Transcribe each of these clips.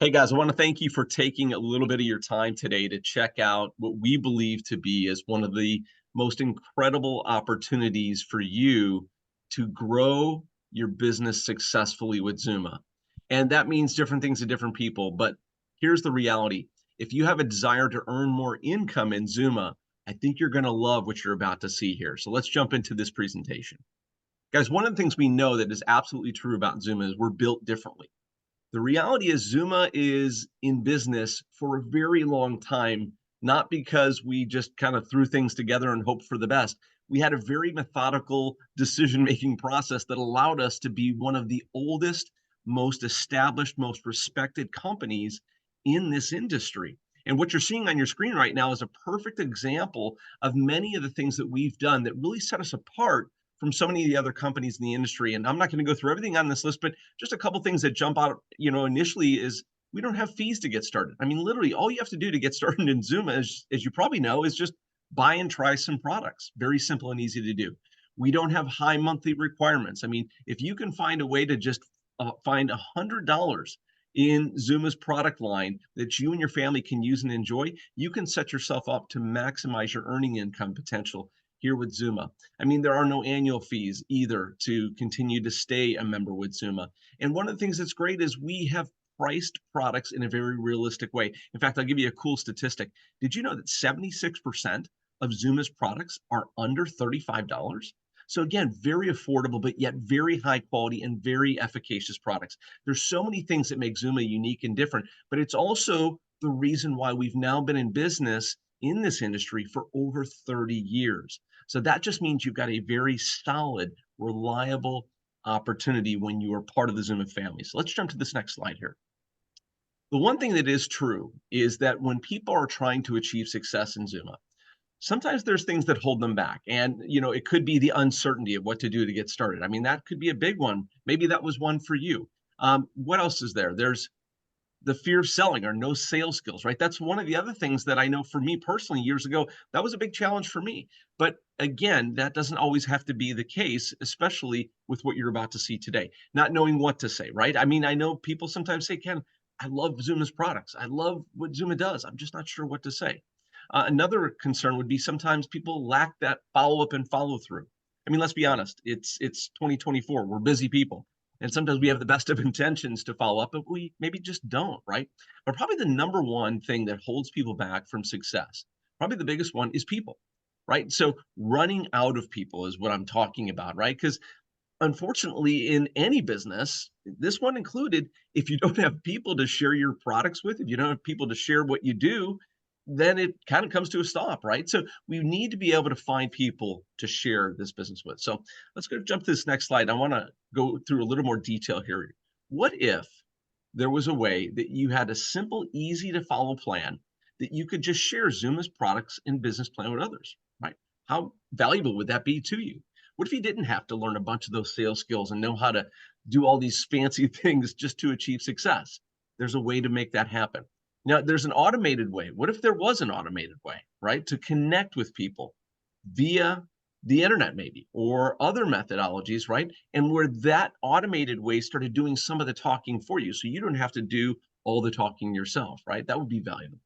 Hey guys, I want to thank you for taking a little bit of your time today to check out what we believe to be as one of the most incredible opportunities for you to grow your business successfully with Zuma. And that means different things to different people, but here's the reality. If you have a desire to earn more income in Zuma, I think you're going to love what you're about to see here. So let's jump into this presentation. Guys, one of the things we know that is absolutely true about Zuma is we're built differently. The reality is Zuma is in business for a very long time, not because we just kind of threw things together and hoped for the best. We had a very methodical decision-making process that allowed us to be one of the oldest, most established, most respected companies in this industry. And what you're seeing on your screen right now is a perfect example of many of the things that we've done that really set us apart from so many of the other companies in the industry. And I'm not going to go through everything on this list, but just a couple things that jump out, initially is we don't have fees to get started. I mean, literally all you have to do to get started in Zoom, as you probably know, is just buy and try some products. Very simple and easy to do. We don't have high monthly requirements. I mean, if you can find a way to just find $100 in Zuma's product line that you and your family can use and enjoy, you can set yourself up to maximize your earning income potential here with Zuma. I mean, there are no annual fees either to continue to stay a member with Zuma. And one of the things that's great is we have priced products in a very realistic way. In fact, I'll give you a cool statistic. Did you know that 76% of Zuma's products are under $35? So again, very affordable, but yet very high quality and very efficacious products. There's so many things that make Zuma unique and different, but it's also the reason why we've now been in business in this industry for over 30 years. So that just means you've got a very solid, reliable opportunity when you are part of the Zuma family. So let's jump to this next slide here. The one thing that is true is that when people are trying to achieve success in Zuma, sometimes there's things that hold them back. And, it could be the uncertainty of what to do to get started. I mean, that could be a big one. Maybe that was one for you. What else is there? There's the fear of selling or no sales skills, right? That's one of the other things that I know for me personally years ago, that was a big challenge for me. But again, that doesn't always have to be the case, especially with what you're about to see today, not knowing what to say, right? I mean, I know people sometimes say, Ken, I love Zuma's products. I love what Zuma does. I'm just not sure what to say. Another concern would be sometimes people lack that follow up and follow through. I mean, let's be honest, it's 2024. We're busy people. And sometimes we have the best of intentions to follow up, but we maybe just don't, right? But probably the number one thing that holds people back from success, probably the biggest one is people, right? So running out of people is what I'm talking about, right? Because unfortunately, in any business, this one included, if you don't have people to share your products with, if you don't have people to share what you do, then it kind of comes to a stop, right? So we need to be able to find people to share this business with. So let's go jump to this next slide. I want to go through a little more detail here. What if there was a way that you had a simple, easy to follow plan that you could just share Zuma's products and business plan with others, right? How valuable would that be to you? What if you didn't have to learn a bunch of those sales skills and know how to do all these fancy things just to achieve success? There's a way to make that happen. Now, there's an automated way. What if there was an automated way, right, to connect with people via the internet, maybe, or other methodologies, right? And where that automated way started doing some of the talking for you, so you don't have to do all the talking yourself, right? That would be valuable.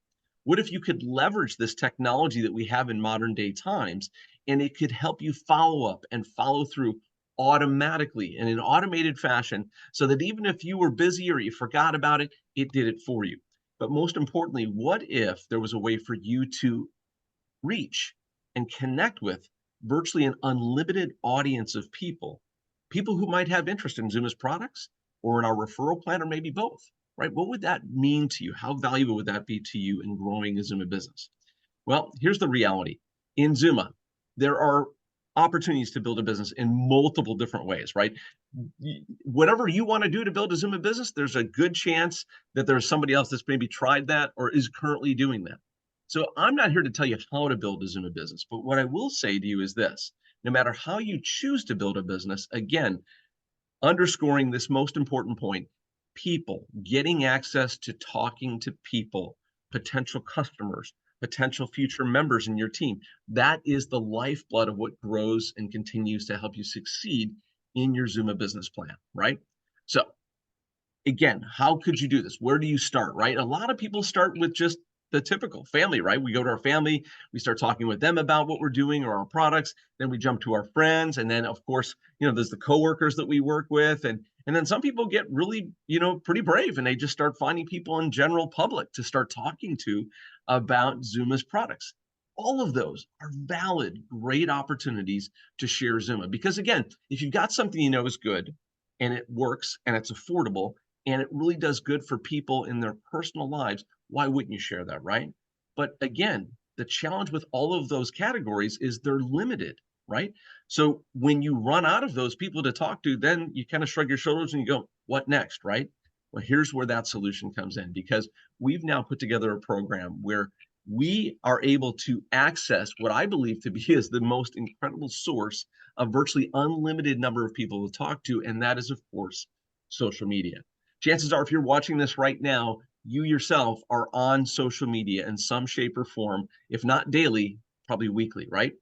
What if you could leverage this technology that we have in modern day times, and it could help you follow up and follow through automatically in an automated fashion so that even if you were busy or you forgot about it, it did it for you? But most importantly, what if there was a way for you to reach and connect with virtually an unlimited audience of people, people who might have interest in Zuma's products or in our referral plan, or maybe both, right? What would that mean to you? How valuable would that be to you in growing a Zuma business? Well, here's the reality. In Zuma, there are opportunities to build a business in multiple different ways, right? Whatever you want to do to build a Zuma business, there's a good chance that there's somebody else that's maybe tried that or is currently doing that. So I'm not here to tell you how to build a Zuma business, but what I will say to you is this: no matter how you choose to build a business, again, underscoring this most important point, people, getting access to talking to people, potential customers, potential future members in your team. That is the lifeblood of what grows and continues to help you succeed in your Zuma business plan, right? So again, how could you do this? Where do you start, right? A lot of people start with just the typical family, right? We go to our family, we start talking with them about what we're doing or our products, then we jump to our friends, and then of course, there's the coworkers that we work with, and then some people get really, pretty brave and they just start finding people in general public to start talking to about Zooma's products. All of those are valid, great opportunities to share Zooma because again, if you've got something you know is good and it works and it's affordable and it really does good for people in their personal lives, why wouldn't you share that, right? But again, the challenge with all of those categories is they're limited, right? So when you run out of those people to talk to, then you kind of shrug your shoulders and you go, what next, right? Well, here's where that solution comes in because we've now put together a program where we are able to access what I believe to be is the most incredible source of virtually unlimited number of people to talk to, and that is, of course, social media. Chances are, if you're watching this right now, you yourself are on social media in some shape or form, if not daily, probably weekly, right?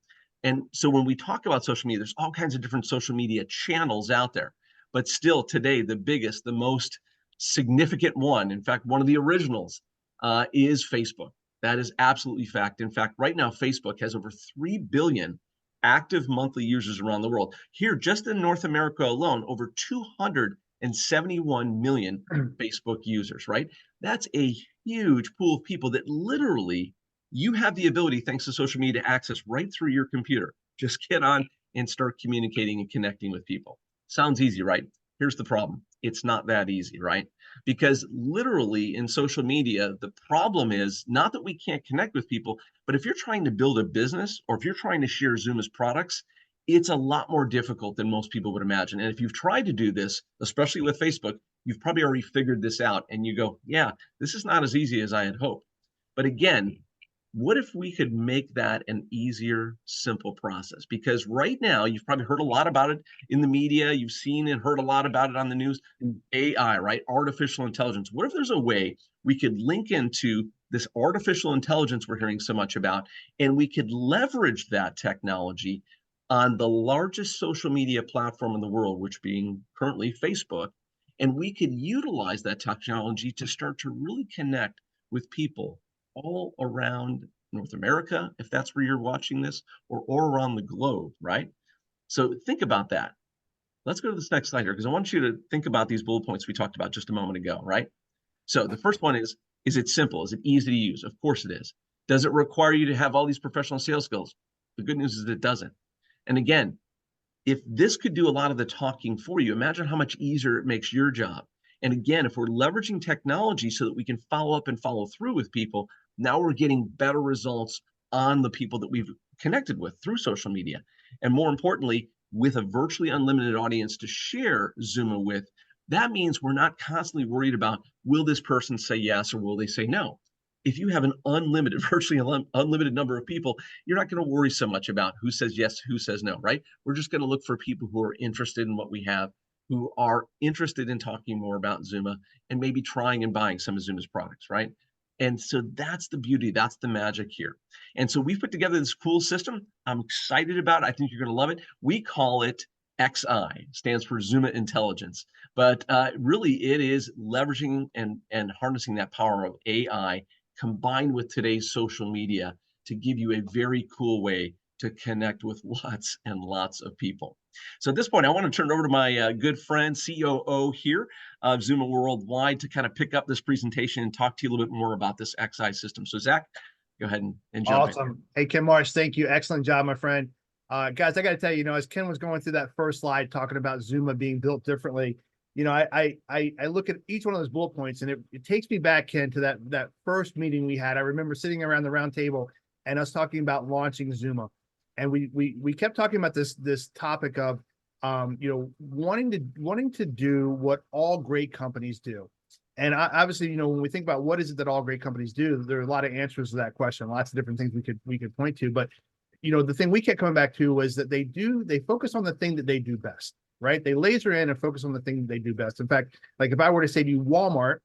And so when we talk about social media, there's all kinds of different social media channels out there. But still, today, the biggest, the most significant one, in fact, one of the originals, is Facebook. That is absolutely fact. In fact, right now, Facebook has over 3 billion active monthly users around the world. Here, just in North America alone, over 271 million Facebook users, right? That's a huge pool of people that literally you have the ability, thanks to social media, to access right through your computer. Just get on and start communicating and connecting with people. Sounds easy, right? Here's the problem. It's not that easy, right? Because literally in social media, the problem is not that we can't connect with people, but if you're trying to build a business or if you're trying to share Zooma's products, it's a lot more difficult than most people would imagine. And if you've tried to do this, especially with Facebook, you've probably already figured this out and you go, yeah, this is not as easy as I had hoped. But again, what if we could make that an easier, simple process? Because right now, you've probably heard a lot about it in the media. You've seen and heard a lot about it on the news. AI, right? Artificial intelligence. What if there's a way we could link into this artificial intelligence we're hearing so much about, and we could leverage that technology on the largest social media platform in the world, which being currently Facebook, and we could utilize that technology to start to really connect with people all around North America, if that's where you're watching this, or all around the globe, right? So think about that. Let's go to this next slide here because I want you to think about these bullet points we talked about just a moment ago, right? So the first one is it simple? Is it easy to use? Of course it is. Does it require you to have all these professional sales skills? The good news is it doesn't. And again, if this could do a lot of the talking for you, imagine how much easier it makes your job. And again, if we're leveraging technology so that we can follow up and follow through with people, now we're getting better results on the people that we've connected with through social media. And more importantly, with a virtually unlimited audience to share Zooma with, that means we're not constantly worried about will this person say yes or will they say no. If you have an unlimited, virtually unlimited number of people, you're not going to worry so much about who says yes, who says no, right? We're just going to look for people who are interested in what we have, who are interested in talking more about Zooma and maybe trying and buying some of Zooma's products, right? And so that's the beauty, that's the magic here. And so we've put together this cool system. I'm excited about it. I think you're going to love it. We call it XI, stands for Zooma Intelligence. But really, it is leveraging and harnessing that power of AI combined with today's social media to give you a very cool way to connect with lots and lots of people. So at this point, I want to turn it over to my good friend, COO here of Zooma Worldwide to kind of pick up this presentation and talk to you a little bit more about this XI system. So Zach, go ahead and jump in. Awesome. Hey, Ken Marsh, thank you. Excellent job, my friend. Guys, I got to tell you, as Ken was going through that first slide talking about Zooma being built differently, I look at each one of those bullet points and it takes me back, Ken, to that first meeting we had. I remember sitting around the round table and us talking about launching Zooma. And we kept talking about this topic of wanting to do what all great companies do. And obviously, when we think about what is it that all great companies do, there are a lot of answers to that question, lots of different things we could point to. But the thing we kept coming back to was that they focus on the thing that they do best, right? They laser in and focus on the thing that they do best. In fact, like if I were to say to you Walmart,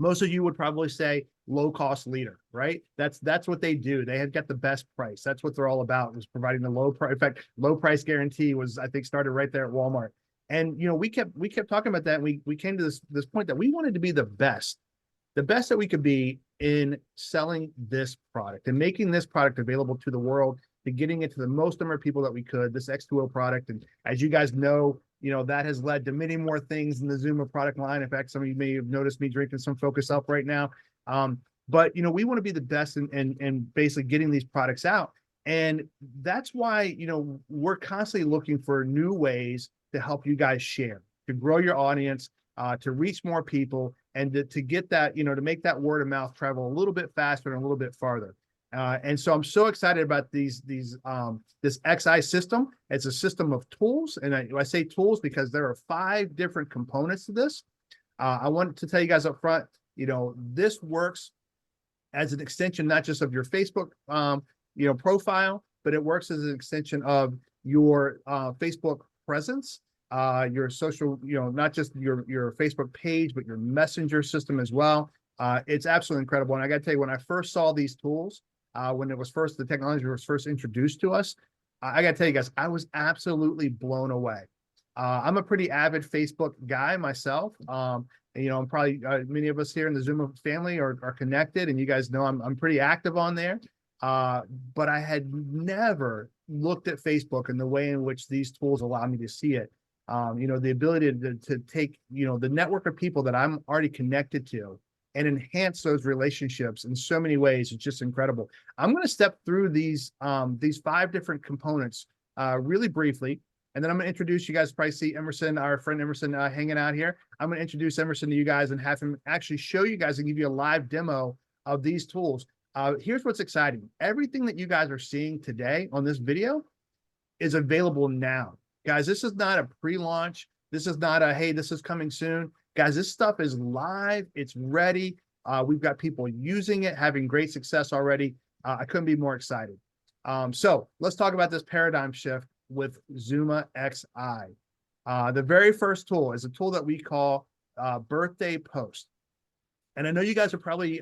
most of you would probably say low cost leader, right? That's what they do. They have got the best price. That's what they're all about, is providing the low price. In fact, low price guarantee was, I think, started right there at Walmart. And we kept talking about that. And we came to this point that we wanted to be the best that we could be in selling this product and making this product available to the world, to getting it to the most number of people that we could, this X2O product. And as you guys know, that has led to many more things in the Xooma product line. In fact, some of you may have noticed me drinking some Focus Up right now. But we want to be the best in basically getting these products out. And that's why, we're constantly looking for new ways to help you guys share, to grow your audience, to reach more people, and to get that, to make that word of mouth travel a little bit faster and a little bit farther. And so I'm so excited about this XI system. It's a system of tools. And I say tools because there are 5 different components to this. I want to tell you guys up front, this works as an extension, not just of your Facebook, profile, but it works as an extension of your Facebook presence, your social, not just your Facebook page, but your messenger system as well. It's absolutely incredible. And I got to tell you, when I first saw these tools, when the technology was first introduced to us, I got to tell you guys, I was absolutely blown away. I'm a pretty avid Facebook guy myself. I'm probably many of us here in the Xooma family are connected, and you guys know I'm pretty active on there. But I had never looked at Facebook in the way in which these tools allow me to see it. The ability to take, the network of people that I'm already connected to and enhance those relationships in so many ways. It's just incredible. I'm going to step through these 5 different components really briefly. And then I'm going to introduce you guys. Probably see Emerson, our friend Emerson, hanging out here. I'm going to introduce Emerson to you guys and have him actually show you guys and give you a live demo of these tools. Here's what's exciting. Everything that you guys are seeing today on this video is available now. Guys, this is not a pre-launch. This is not a, hey, this is coming soon. Guys, this stuff is live. It's ready. We've got people using it, having great success already. I couldn't be more excited. So let's talk about this paradigm shift with Xooma XI. The very first tool is a tool that we call birthday post. And I know you guys are probably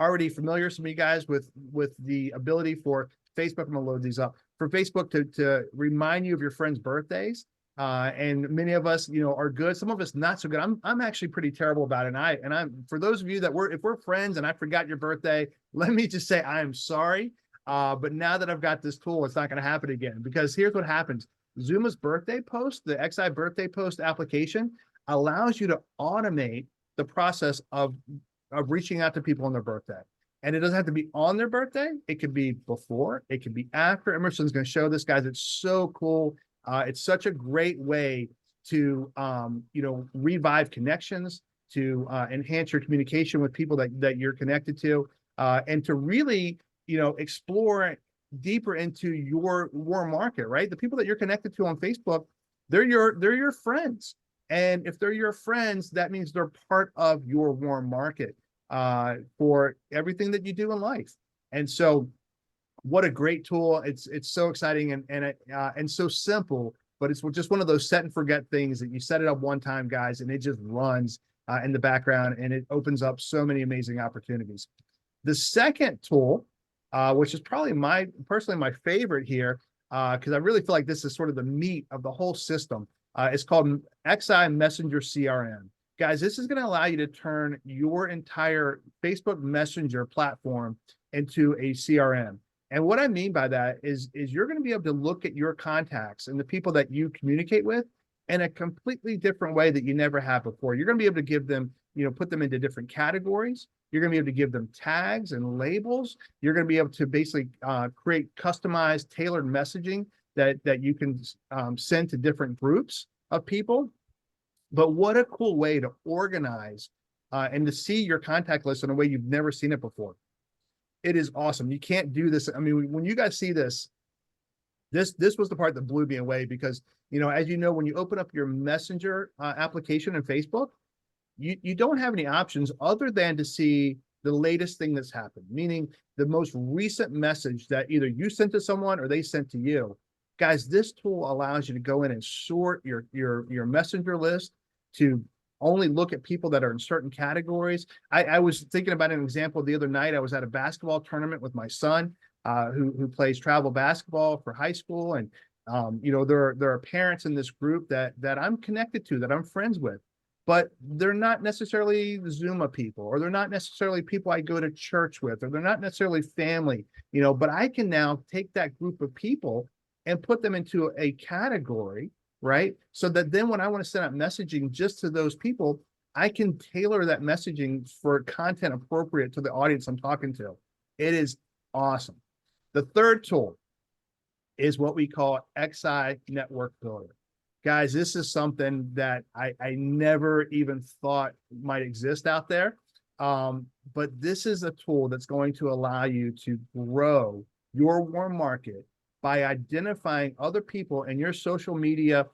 already familiar, some of you guys, with the ability for Facebook. I'm gonna load these up for Facebook to remind you of your friends' birthdays. And many of us, are good. Some of us not so good. I'm actually pretty terrible about it. And I'm for those of you that if we're friends and I forgot your birthday, let me just say I am sorry. But now that I've got this tool, it's not going to happen again, because here's what happens. Xooma's birthday post, the XI birthday post application, allows you to automate the process of reaching out to people on their birthday. And it doesn't have to be on their birthday. It could be before, it could be after. Emerson's going to show this, guys. It's so cool. It's such a great way to, revive connections, to enhance your communication with people that you're connected to, and to really, explore deeper into your warm market, right? The people that you're connected to on Facebook, they're your friends. And if they're your friends, that means they're part of your warm market for everything that you do in life. And so what a great tool. It's so exciting and so simple, but it's just one of those set and forget things that you set it up one time, guys, and it just runs in the background, and it opens up so many amazing opportunities. The second tool, which is probably personally my favorite here, because I really feel like this is sort of the meat of the whole system. It's called XI Messenger CRM. Guys, this is going to allow you to turn your entire Facebook Messenger platform into a CRM. And what I mean by that is you're going to be able to look at your contacts and the people that you communicate with in a completely different way that you never have before. You're going to be able to give them, put them into different categories. You're going to be able to give them tags and labels. You're going to be able to basically create customized, tailored messaging that you can send to different groups of people. But what a cool way to organize and to see your contact list in a way you've never seen it before. It is awesome. You can't do this. I mean, when you guys see this was the part that blew me away, because, as you know, when you open up your Messenger application in Facebook, you don't have any options other than to see the latest thing that's happened, meaning the most recent message that either you sent to someone or they sent to you. Guys, this tool allows you to go in and sort your Messenger list to only look at people that are in certain categories. I was thinking about an example the other night. I was at a basketball tournament with my son, who plays travel basketball for high school. And There are parents in this group that I'm connected to, that I'm friends with, but they're not necessarily Xooma people, or they're not necessarily people I go to church with, or they're not necessarily family, but I can now take that group of people and put them into a category, right? So that then when I want to send out messaging just to those people, I can tailor that messaging for content appropriate to the audience I'm talking to. It is awesome. The third tool is what we call XI Network Builder. Guys, this is something that I never even thought might exist out there. But this is a tool that's going to allow you to grow your warm market by identifying other people in your social media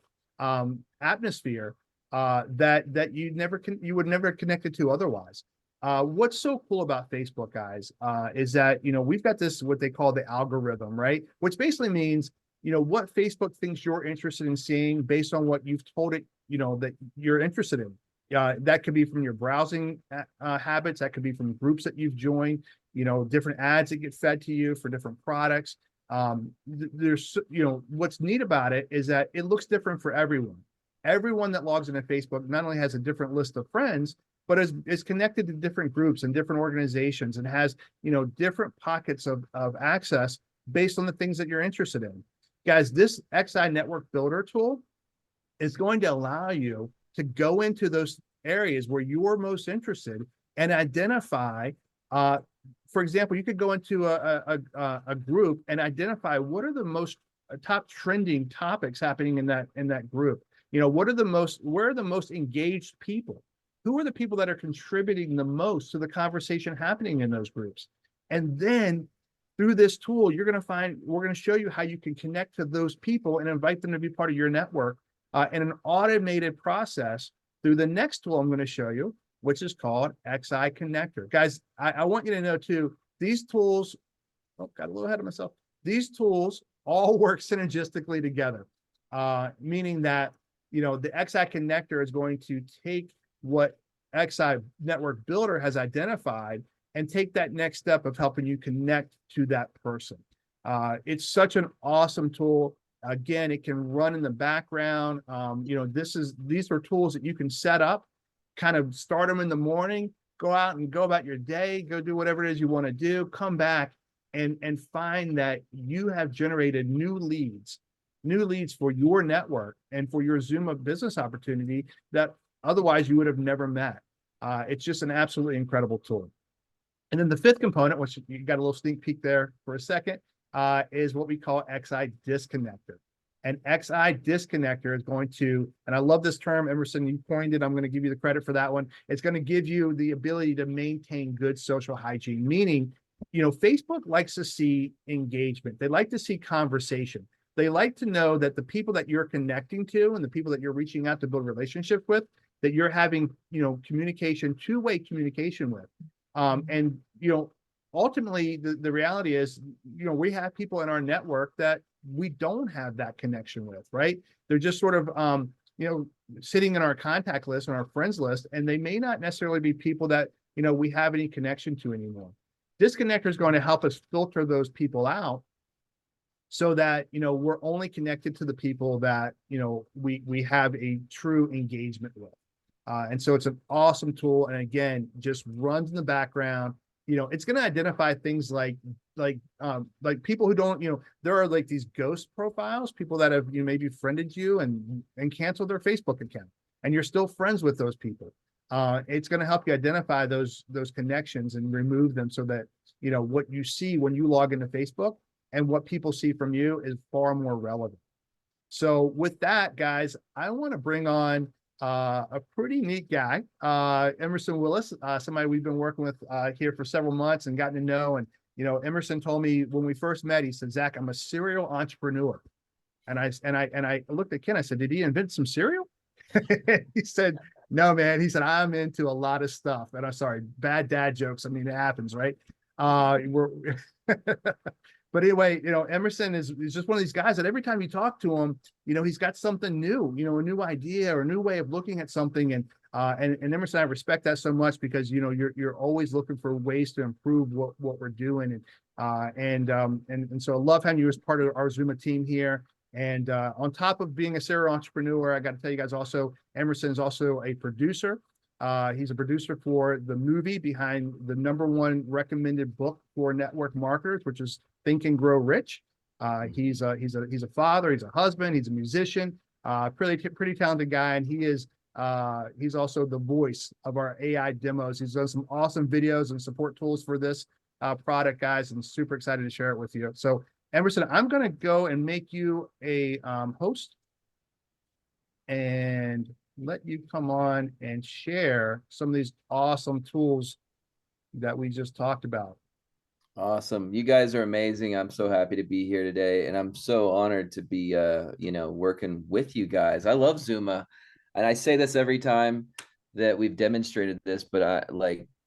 atmosphere that you would never connected to otherwise. What's so cool about Facebook, guys, is that we've got this what they call the algorithm, right? Which basically means what Facebook thinks you're interested in seeing based on what you've told it that you're interested in. That could be from your browsing habits. That could be from groups that you've joined. Different ads that get fed to you for different products. There's what's neat about it is that it looks different for everyone. Everyone that logs into Facebook not only has a different list of friends, but is connected to different groups and different organizations, and has different pockets of access based on the things that you're interested in. Guys, this XI Network Builder tool is going to allow you to go into those areas where you're most interested and identify. For example, you could go into a group and identify what are the most top trending topics happening in that group. Where are the most engaged people? Who are the people that are contributing the most to the conversation happening in those groups? And then through this tool, we're going to show you how you can connect to those people and invite them to be part of your network in an automated process through the next tool I'm going to show you, which is called XI Connector. Guys, I want you to know too, these tools, got a little ahead of myself. These tools all work synergistically together, meaning that, the XI Connector is going to take what XI Network Builder has identified and take that next step of helping you connect to that person. It's such an awesome tool. Again, it can run in the background. These are tools that you can set up, kind of start them in the morning, go out and go about your day, go do whatever it is you want to do, come back and find that you have generated new leads for your network and for your Xooma business opportunity that otherwise you would have never met. It's just an absolutely incredible tool. And then the fifth component, which you got a little sneak peek there for a second, is what we call XI Disconnector. And XI Disconnector is going to, and I love this term, Emerson, you coined it, I'm going to give you the credit for that one. It's going to give you the ability to maintain good social hygiene, meaning, Facebook likes to see engagement. They like to see conversation. They like to know that the people that you're connecting to and the people that you're reaching out to build relationships with, that you're having, communication, two-way communication with. And ultimately, the reality is, we have people in our network that we don't have that connection with, right? They're just sort of, sitting in our contact list, on our friends list, and they may not necessarily be people that, we have any connection to anymore. Disconnector is going to help us filter those people out so that, we're only connected to the people that, we have a true engagement with. And so it's an awesome tool. And again, just runs in the background. It's going to identify things like people who don't, there are like these ghost profiles, people that have, maybe friended you and canceled their Facebook account, and you're still friends with those people. It's going to help you identify those connections and remove them so that, what you see when you log into Facebook and what people see from you is far more relevant. So with that, guys, I want to bring on a pretty neat guy, Emerson Willis, somebody we've been working with here for several months and gotten to know. And Emerson told me when we first met, he said, "Zach, I'm a serial entrepreneur." And I looked at Ken. I said, "Did he invent some cereal?" He said, "No, man." He said, "I'm into a lot of stuff." And I'm sorry, bad dad jokes. I mean, it happens, right? We're But anyway, Emerson is just one of these guys that every time you talk to him, he's got something new, a new idea or a new way of looking at something. And Emerson, I respect that so much because, you're always looking for ways to improve what we're doing. And so I love having you as part of our Xooma team here. And on top of being a serial entrepreneur, I got to tell you guys also, Emerson is also a producer. He's a producer for the movie behind the #1 recommended book for network marketers, which is Think and Grow Rich. He's a father, he's a husband, he's a musician, pretty talented guy, and he's also the voice of our AI demos. He's done some awesome videos and support tools for this product, guys, and super excited to share it with you. So Emerson, I'm going to go and make you a host and let you come on and share some of these awesome tools that we just talked about. Awesome. You guys are amazing. I'm so happy to be here today, and I'm so honored to be working with you guys. I love Xooma, and I say this every time that we've demonstrated this, but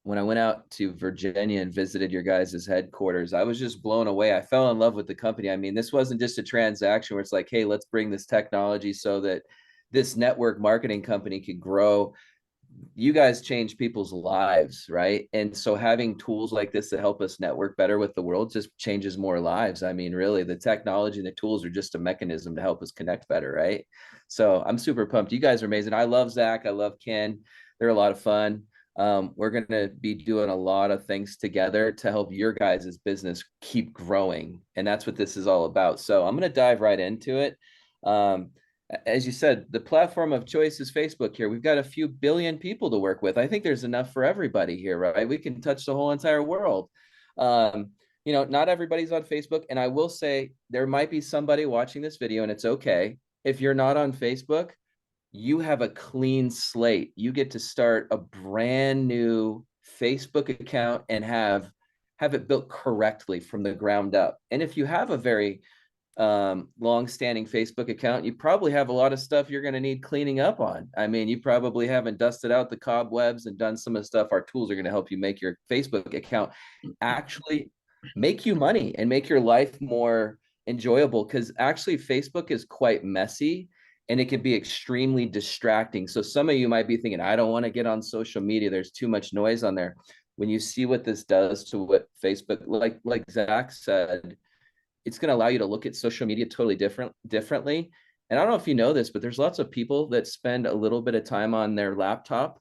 when I went out to Virginia and visited your guys' headquarters, I was just blown away. I fell in love with the company. I mean, this wasn't just a transaction where it's like, hey, let's bring this technology so that this network marketing company could grow. You guys change people's lives, right? And so having tools like this to help us network better with the world just changes more lives. I mean, really, the technology and the tools are just a mechanism to help us connect better, right? So I'm super pumped. You guys are amazing. I love Zach. I love Ken. They're a lot of fun. We're going to be doing a lot of things together to help your guys' business keep growing. And that's what this is all about. So I'm going to dive right into it. As you said, the platform of choice is Facebook here. We've got a few billion people to work with. I think there's enough for everybody here, right? We can touch the whole entire world. Not everybody's on Facebook. And I will say there might be somebody watching this video, and it's okay. If you're not on Facebook, you have a clean slate. You get to start a brand new Facebook account and have it built correctly from the ground up. And if you have a very long-standing Facebook account, you probably have a lot of stuff you're going to need cleaning up on. I mean, you probably haven't dusted out the cobwebs and done some of the stuff. Our tools are going to help you make your Facebook account actually make you money and make your life more enjoyable, because actually Facebook is quite messy and it can be extremely distracting. So some of you might be thinking, I don't want to get on social media. There's too much noise on there. When you see what this does to what Facebook, like Zach said, it's going to allow you to look at social media totally differently. And I don't know if you know this, but there's lots of people that spend a little bit of time on their laptop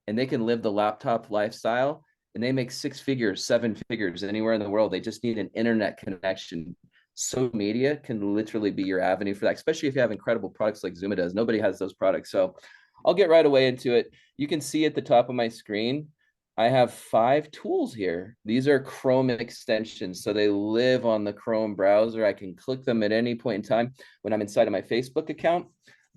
and they can live the laptop lifestyle and they make 6 figures, 7 figures anywhere in the world. They just need an internet connection. Social media can literally be your avenue for that, especially if you have incredible products like Xooma does. Nobody has those products. So I'll get right away into it. You can see at the top of my screen, I have 5 tools here. These are Chrome extensions. So they live on the Chrome browser. I can click them at any point in time when I'm inside of my Facebook account.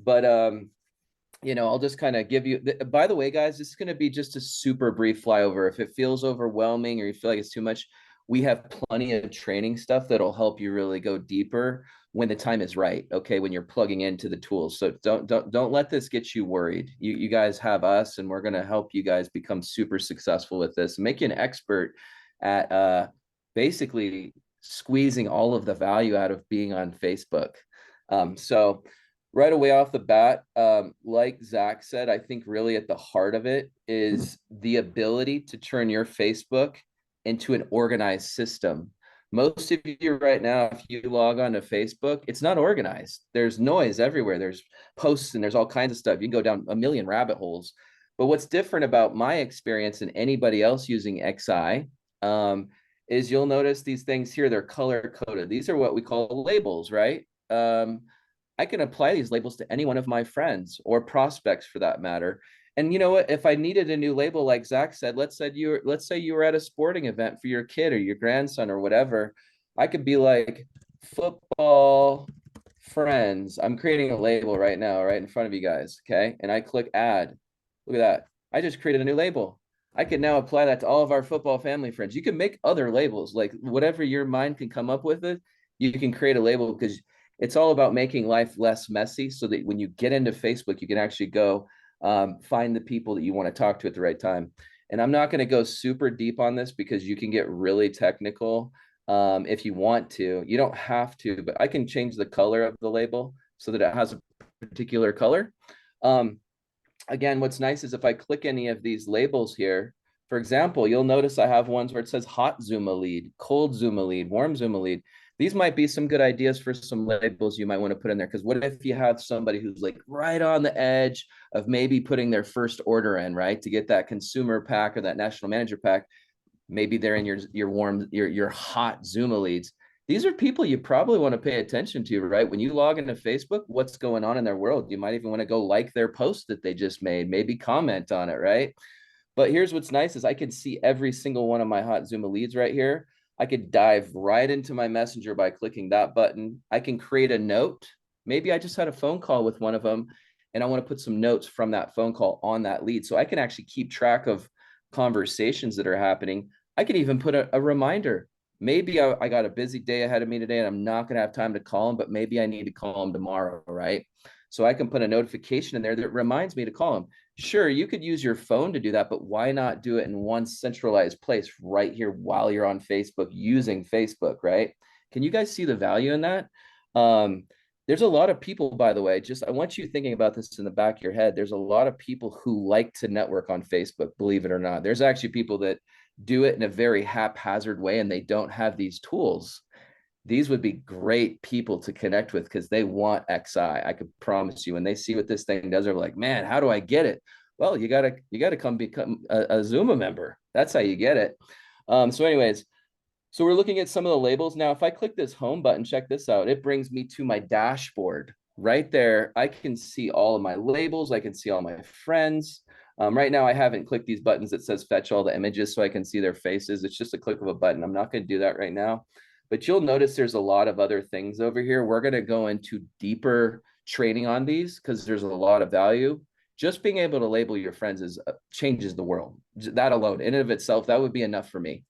But, I'll just kind of give you, by the way, guys, this is going to be just a super brief flyover. If it feels overwhelming or you feel like it's too much, we have plenty of training stuff that'll help you really go deeper when the time is right. Okay, when you're plugging into the tools. So don't let this get you worried. You guys have us, and we're going to help you guys become super successful with this and make you an expert at basically squeezing all of the value out of being on Facebook. So right away off the bat, like Zach said, I think really at the heart of it is the ability to turn your Facebook into an organized system. Most of you right now, if you log on to Facebook, it's not organized. There's noise everywhere. There's posts and there's all kinds of stuff. You can go down a million rabbit holes. But what's different about my experience and anybody else using XI is you'll notice these things here, they're color coded. These are what we call labels, right? I can apply these labels to any one of my friends or prospects for that matter. And you know what? If I needed a new label, like Zach said, let's say you were at a sporting event for your kid or your grandson or whatever, I could be like football friends. I'm creating a label right now, right in front of you guys. Okay. And I click add. Look at that. I just created a new label. I can now apply that to all of our football family friends. You can make other labels, like whatever your mind can come up with it, you can create a label, because it's all about making life less messy so that when you get into Facebook, you can actually go find the people that you want to talk to at the right time. And I'm not going to go super deep on this because you can get really technical if you want to. You don't have to, but I can change the color of the label so that it has a particular color. Again, what's nice is if I click any of these labels here, for example, you'll notice I have ones where it says hot Xooma lead, cold Xooma lead, warm Xooma lead. these might be some good ideas for some labels you might want to put in there. Because what if you have somebody who's like right on the edge of maybe putting their first order in, right, to get that consumer pack or that national manager pack? Maybe they're in your hot Xooma leads. These are people you probably want to pay attention to, right? When you log into Facebook, what's going on in their world? You might even want to go like their post that they just made, maybe comment on it, right? But here's what's nice is I can see every single one of my hot Xooma leads right here. I could dive right into my messenger by clicking that button. I can create a note. Maybe I just had a phone call with one of them and I want to put some notes from that phone call on that lead. So I can actually keep track of conversations that are happening. I can even put a reminder. Maybe I got a busy day ahead of me today and I'm not going to have time to call them, but maybe I need to call them tomorrow, right? So I can put a notification in there that reminds me to call them. Sure, you could use your phone to do that, but why not do it in one centralized place right here while you're on Facebook using Facebook, right? Can you guys see the value in that? There's a lot of people, by the way, just I want you thinking about this in the back of your head. There's a lot of people who like to network on Facebook, believe it or not. There's actually people that do it in a very haphazard way and they don't have these tools. These would be great people to connect with because they want XI. I could promise you. When they see what this thing does, they're like, man, how do I get it? Well, you gotta come become a Xooma member. That's how you get it. So anyways, so we're looking at some of the labels. Now, if I click this home button, check this out. It brings me to my dashboard right there. I can see all of my labels. I can see all my friends. Right now, I haven't clicked these buttons that says fetch all the images so I can see their faces. It's just a click of a button. I'm not going to do that right now. But you'll notice there's a lot of other things over here. We're going to go into deeper training on these because there's a lot of value. Just being able to label your friends is changes the world. That alone, in and of itself, that would be enough for me.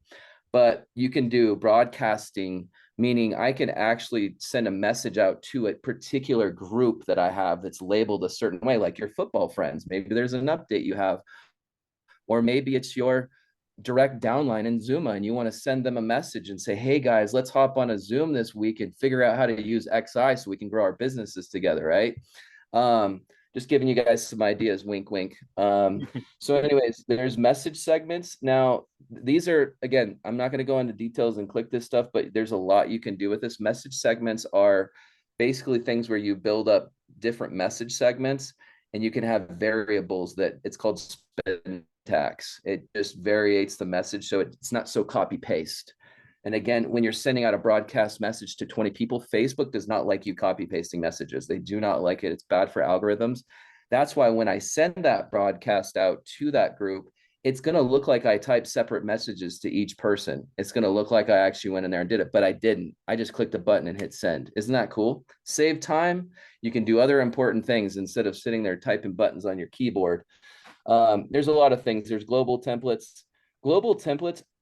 But you can do broadcasting, meaning I can actually send a message out to a particular group that I have that's labeled a certain way, like your football friends. Maybe there's an update you have, or maybe it's your direct downline in Xooma and you want to send them a message and say, hey guys, let's hop on a Zoom this week and figure out how to use XI so we can grow our businesses together, right? Just giving you guys some ideas, wink, wink. So anyways, there's message segments. Now, these are, again, I'm not going to go into details and click this stuff, but there's a lot you can do with this. Message segments are basically things where you build up different message segments and you can have variables that it's called spin tax. It just variates the message so it's not so copy paste. And again, when you're sending out a broadcast message to 20 people, Facebook does not like you copy pasting messages. They do not like it. It's bad for algorithms. That's why when I send that broadcast out to that group, it's going to look like I typed separate messages to each person. It's going to look like I actually went in there and did it, but I didn't. I just clicked a button and hit send. Isn't that cool? Save time. You can do other important things instead of sitting there typing buttons on your keyboard. There's a lot of things. There's global templates,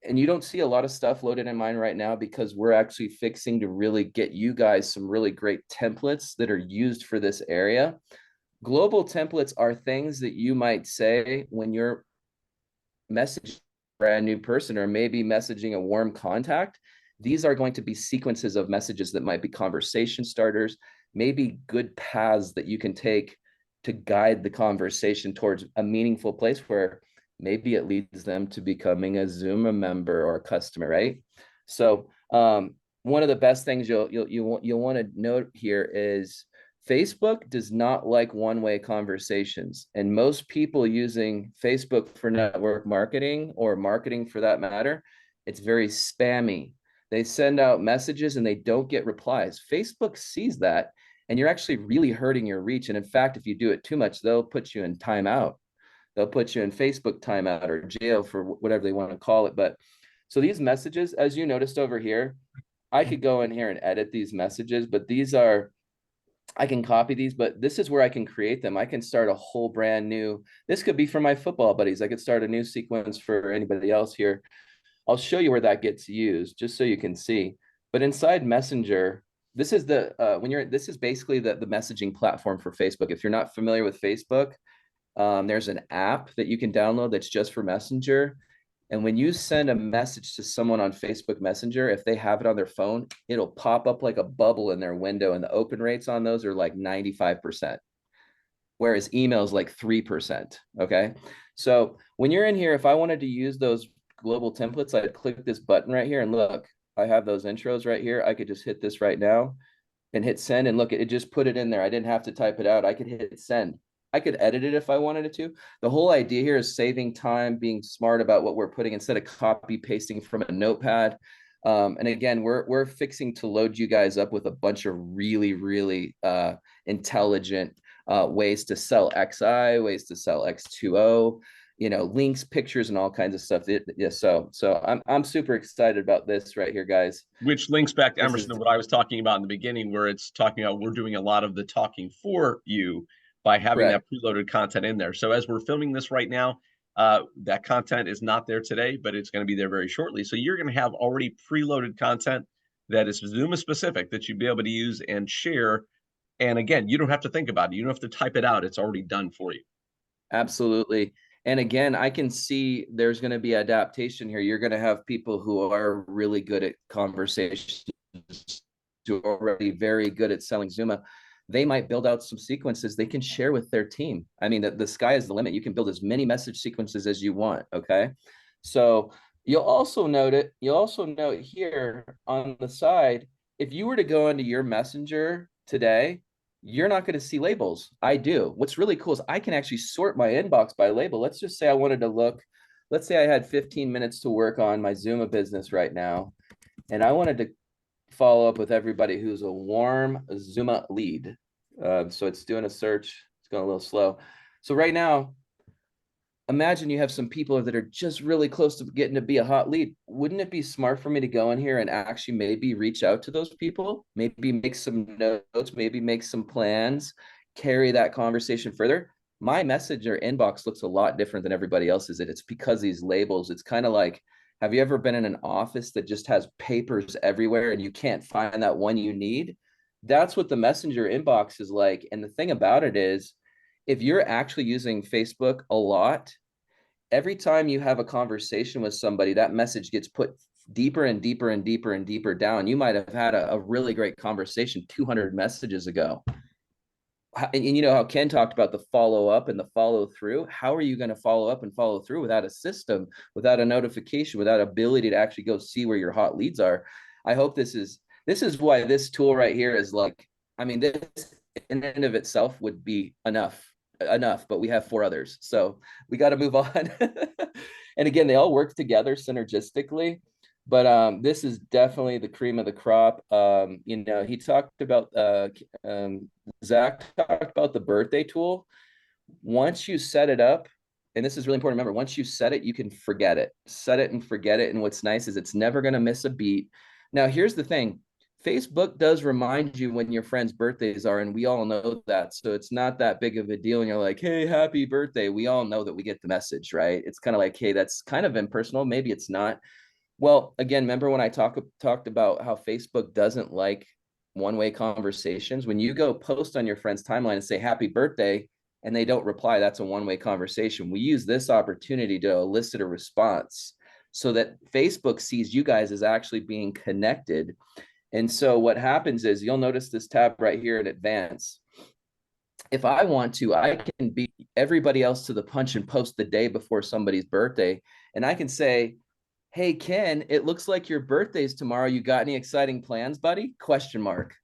and you don't see a lot of stuff loaded in mine right now because we're actually fixing to really get you guys some really great templates that are used for this area. Global templates are things that you might say when you're messaging a brand new person or maybe messaging a warm contact. These are going to be sequences of messages that might be conversation starters, maybe good paths that you can take to guide the conversation towards a meaningful place where maybe it leads them to becoming a Xooma member or a customer, right? So one of the best things you'll want to note here is Facebook does not like one-way conversations. And most people using Facebook for network marketing or marketing for that matter, it's very spammy. They send out messages and they don't get replies. Facebook sees that and you're actually really hurting your reach. And in fact, if you do it too much, they'll put you in timeout. They'll put you in Facebook timeout or jail for whatever they want to call it. But so these messages, as you noticed over here, I could go in here and edit these messages, but these are, I can copy these, but this is where I can create them. I can start a whole brand new, this could be for my football buddies. I could start a new sequence for anybody else here. I'll show you where that gets used just so you can see. But inside Messenger, this is the this is basically the messaging platform for Facebook. If you're not familiar with Facebook, there's an app that you can download that's just for Messenger. And when you send a message to someone on Facebook Messenger, if they have it on their phone, it'll pop up like a bubble in their window. And the open rates on those are like 95%, whereas email is like 3%. Okay. So when you're in here, if I wanted to use those global templates, I'd click this button right here and look, I have those intros right here. I could just hit this right now and hit send, and look, it just put it in there. I didn't have to type it out. I could hit send. I could edit it if I wanted it to. The whole idea here is saving time, being smart about what we're putting instead of copy pasting from a notepad. And again, we're fixing to load you guys up with a bunch of really intelligent ways to sell XI, ways to sell X2O, links, pictures, and all kinds of stuff. Yeah, so I'm super excited about this right here, guys. Which links back to This Emerson is to what I was talking about in the beginning, where it's talking about we're doing a lot of the talking for you by having that correct. preloaded content in there. So as we're filming this right now, that content is not there today, but it's going to be there very shortly. So you're going to have already preloaded content that is Zoom specific that you'd be able to use and share. And again, you don't have to think about it. You don't have to type it out. It's already done for you. Absolutely. And again, I can see there's going to be adaptation here. You're going to have people who are really good at conversations, who are already very good at selling Zuma. They might build out some sequences they can share with their team. I mean, the sky is the limit. You can build as many message sequences as you want. Okay. So you'll also note here on the side, if you were to go into your messenger today, you're not going to see labels. I do. What's really cool is I can actually sort my inbox by label. Let's just say I wanted to look, let's say I had 15 minutes to work on my Xooma business right now, and I wanted to follow up with everybody who's a warm Xooma lead. So it's doing a search. It's going a little slow. So right now, imagine you have some people that are just really close to getting to be a hot lead. Wouldn't it be smart for me to go in here and actually maybe reach out to those people, maybe make some notes, maybe make some plans, carry that conversation further? My messenger inbox looks a lot different than everybody else's. It's because these labels. It's kind of like, have you ever been in an office that just has papers everywhere and you can't find that one you need? That's what the messenger inbox is like. And the thing about it is, if you're actually using Facebook a lot, every time you have a conversation with somebody, that message gets put deeper and deeper and deeper and deeper down. You might have had a really great conversation 200 messages ago. And you know how Ken talked about the follow up and the follow through. How are you going to follow up and follow through without a system, without a notification, without ability to actually go see where your hot leads are? I hope this is why this tool right here is like, I mean, this in and of itself would be enough, but we have 4 others, so we got to move on. And again, they all work together synergistically, but this is definitely the cream of the crop. He talked about Zach talked about the birthday tool. Once you set it up, and this is really important, remember, once you set it, you can forget it. Set it and forget it. And what's nice is it's never going to miss a beat. Now, here's the thing. Facebook does remind you when your friends' birthdays are, and we all know that. So it's not that big of a deal. And you're like, hey, happy birthday. We all know that we get the message, right? It's kind of like, hey, that's kind of impersonal. Maybe it's not. Well, again, remember when I talked about how Facebook doesn't like one-way conversations? When you go post on your friend's timeline and say happy birthday, and they don't reply, that's a one-way conversation. We use this opportunity to elicit a response so that Facebook sees you guys as actually being connected. And so what happens is, you'll notice this tab right here in advance. If I want to, I can beat everybody else to the punch and post the day before somebody's birthday. And I can say, hey, Ken, it looks like your birthday's tomorrow. You got any exciting plans, buddy? Question mark.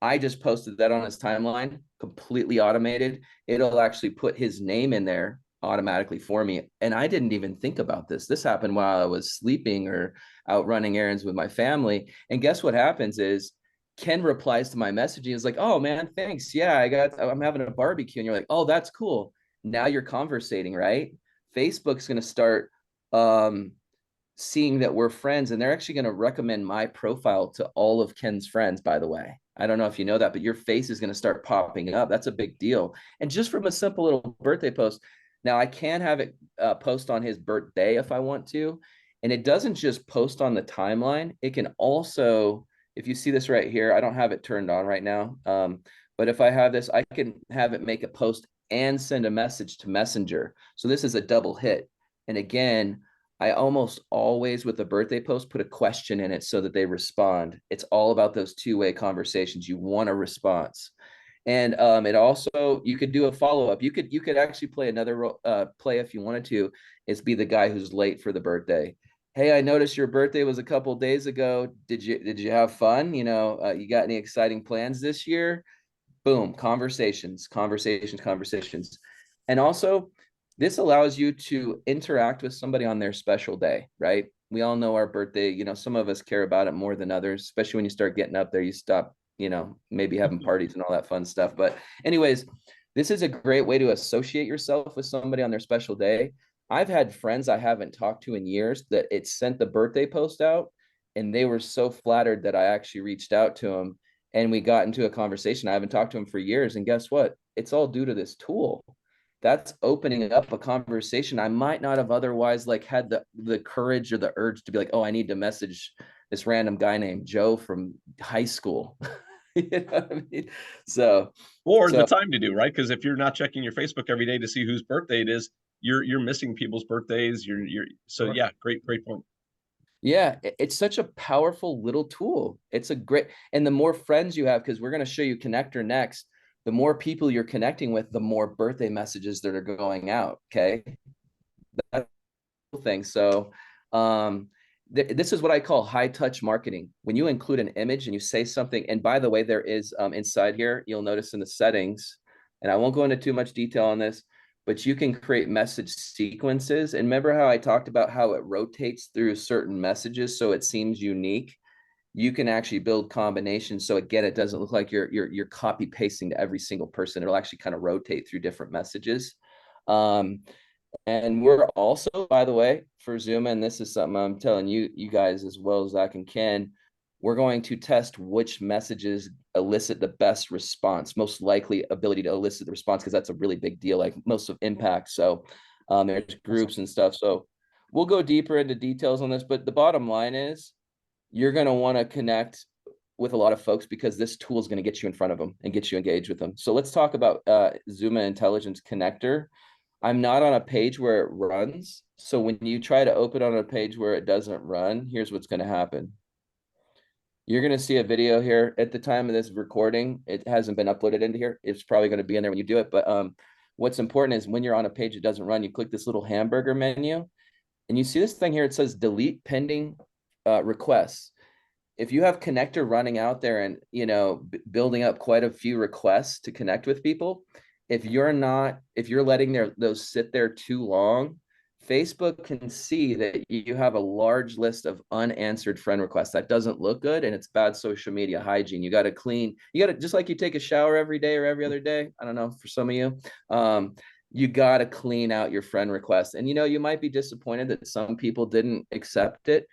I just posted that on his timeline, completely automated. It'll actually put his name in there automatically for me. And I didn't even think about this. This happened while I was sleeping or out running errands with my family. And guess what happens is Ken replies to my message. He's like, oh man, thanks. Yeah, I'm having a barbecue. And you're like, oh, that's cool. Now you're conversating, right? Facebook's going to start seeing that we're friends, and they're actually going to recommend my profile to all of Ken's friends, by the way. I don't know if you know that, but your face is going to start popping up. That's a big deal. And just from a simple little birthday post. Now I can have it post on his birthday if I want to. And it doesn't just post on the timeline. It can also, if you see this right here, I don't have it turned on right now. But if I have this, I can have it make a post and send a message to Messenger. So this is a double hit. And again, I almost always, with a birthday post, put a question in it so that they respond. It's all about those two-way conversations. You want a response. And it also, you could do a follow-up. You could actually play another play if you wanted to, is be the guy who's late for the birthday. hey, I noticed your birthday was a couple days ago. Did you have fun? You got any exciting plans this year? Boom, conversations. And also, this allows you to interact with somebody on their special day, right? We all know our birthday, some of us care about it more than others, especially when you start getting up there, you stop, maybe having parties and all that fun stuff. But anyways, this is a great way to associate yourself with somebody on their special day. I've had friends I haven't talked to in years that it sent the birthday post out, and they were so flattered that I actually reached out to them and we got into a conversation. I haven't talked to him for years. And guess what? It's all due to this tool. That's opening up a conversation I might not have otherwise like had the courage or the urge to be like, oh, I need to message this random guy named Joe from high school. You know what I mean? So, Or the so time to do, right? Because if you're not checking your Facebook every day to see whose birthday it is, you're missing people's birthdays. So Sure. yeah, great point. yeah, it's such a powerful little tool. It's a great, and the more friends you have, because we're going to show you connector next, the more people you're connecting with, the more birthday messages that are going out. Okay. That's the thing. So, this is what I call high touch marketing. When you include an image and you say something, and by the way, there is inside here, you'll notice in the settings, and I won't go into too much detail on this, but you can create message sequences. And remember how I talked about how it rotates through certain messages so it seems unique? You can actually build combinations. So again, it doesn't look like you're copy pasting to every single person. It'll actually kind of rotate through different messages. Um, and we're also, by the way, for Xooma, and this is something I'm telling you guys as well as Zach and Ken, we're going to test which messages elicit the best response, most likely ability to elicit the response, because that's a really big deal, like most of impact. So there's groups and stuff. So we'll go deeper into details on this, but the bottom line is you're going to want to connect with a lot of folks because this tool is going to get you in front of them and get you engaged with them. So let's talk about Xooma Intelligence Connector. I'm not on a page where it runs. So when you try to open on a page where it doesn't run, here's what's going to happen. You're going to see a video here at the time of this recording. It hasn't been uploaded into here. It's probably going to be in there when you do it. But what's important is when you're on a page that doesn't run, you click this little hamburger menu and you see this thing here. It says delete pending requests. If you have connector running out there and building up quite a few requests to connect with people, if you're letting those sit there too long, Facebook can see that you have a large list of unanswered friend requests. That doesn't look good, and it's bad social media hygiene. You got to just like you take a shower every day or every other day. I don't know, for some of you, you got to clean out your friend requests. And you might be disappointed that some people didn't accept it.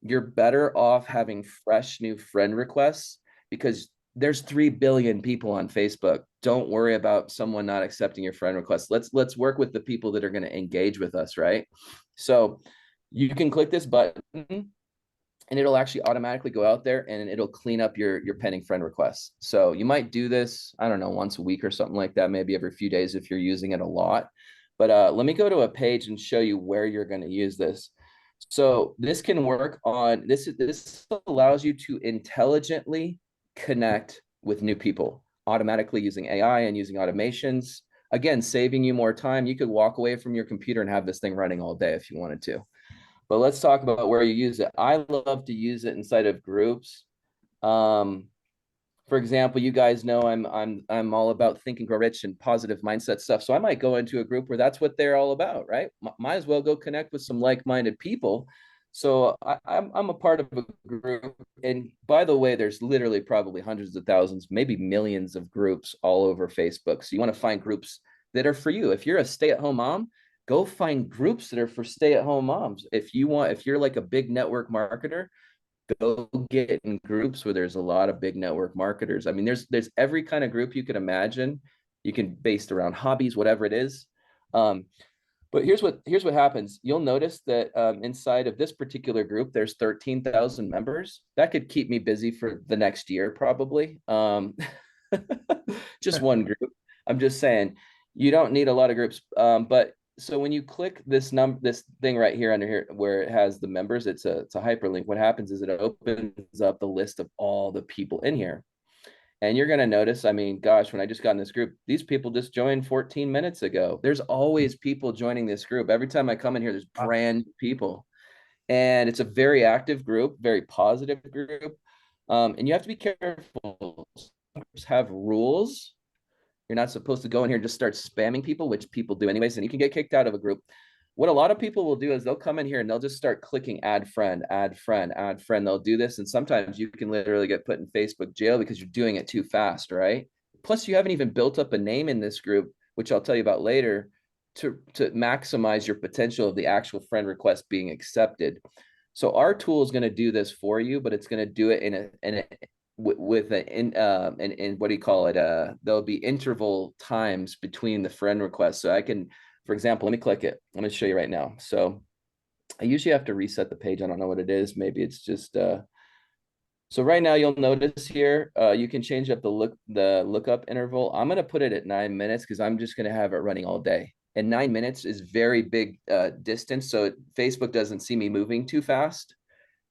You're better off having fresh new friend requests because there's 3 billion people on Facebook. Don't worry about someone not accepting your friend request. Let's work with the people that are going to engage with us, right? So you can click this button and it'll actually automatically go out there and it'll clean up your pending friend requests. So you might do this, I don't know, once a week or something like that, maybe every few days if you're using it a lot. But let me go to a page and show you where you're going to use this. So this can work on this allows you to intelligently connect with new people automatically using AI and using automations. Again, saving you more time. You could walk away from your computer and have this thing running all day if you wanted to. But let's talk about where you use it. I love to use it inside of groups. For example, you guys know I'm all about think and grow rich and positive mindset stuff. So I might go into a group where that's what they're all about, right? Might as well go connect with some like-minded people. So I'm a part of a group. And by the way, there's literally probably hundreds of thousands, maybe millions of groups all over Facebook. So you want to find groups that are for you. If you're a stay-at-home mom, go find groups that are for stay-at-home moms. If you're like a big network marketer, go get in groups where there's a lot of big network marketers. I mean, there's every kind of group you could imagine. You can based around hobbies, whatever it is. But here's what happens. You'll notice that inside of this particular group, there's 13,000 members. That could keep me busy for the next year, probably. Just one group. I'm just saying, you don't need a lot of groups. But so when you click this thing right here under here where it has the members, it's a hyperlink. What happens is it opens up the list of all the people in here. And you're going to notice, I mean, gosh, when I just got in this group, these people just joined 14 minutes ago. There's always people joining this group. Every time I come in here, there's brand new people. and it's a very active group, very positive group. And you have to be careful. Some groups have rules. You're not supposed to go in here and just start spamming people, which people do anyways, and you can get kicked out of a group. What a lot of people will do is they'll come in here and they'll just start clicking add friend, add friend, add friend. They'll do this, and sometimes you can literally get put in Facebook jail because you're doing it too fast, right? Plus, you haven't even built up a name in this group, which I'll tell you about later, to maximize your potential of the actual friend request being accepted. So our tool is going to do this for you, but it's going to do it in a with in what do you call it? There'll be interval times between the friend requests. So I can, for example, let me click it. I'm going to show you right now. So I usually have to reset the page. I don't know what it is. Maybe it's just so right now you'll notice here you can change up the lookup interval. I'm going to put it at 9 minutes because I'm just going to have it running all day. And 9 minutes is very big distance, so Facebook doesn't see me moving too fast.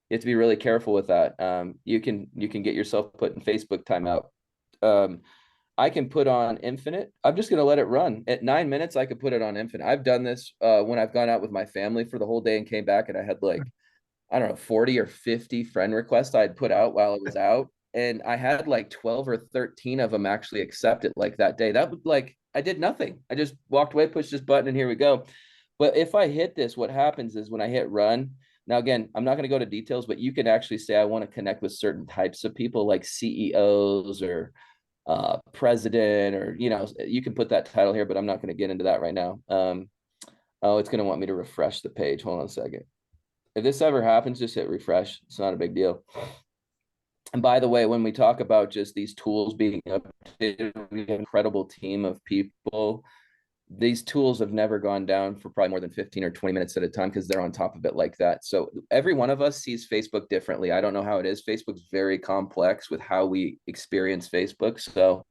You have to be really careful with that. You can get yourself put in Facebook timeout. I can put on infinite. I'm just going to let it run at 9 minutes. I could put it on infinite. I've done this when I've gone out with my family for the whole day and came back and I had like, I don't know, 40 or 50 friend requests I'd put out while I was out. And I had like 12 or 13 of them actually accept it like that day. That was like, I did nothing. I just walked away, pushed this button, and here we go. But if I hit this, what happens is when I hit run, now again, I'm not going to go to details, but you can actually say I want to connect with certain types of people like CEOs or president, or, you know, you can put that title here, but I'm not going to get into that right now. Oh, it's going to want me to refresh the page. Hold on a second. If this ever happens, just hit refresh. It's not a big deal. And by the way, when we talk about just these tools being updated, we have an incredible team of people. These tools have never gone down for probably more than 15 or 20 minutes at a time because they're on top of it like that. So every one of us sees Facebook differently. I don't know how it is. Facebook's very complex with how we experience Facebook. So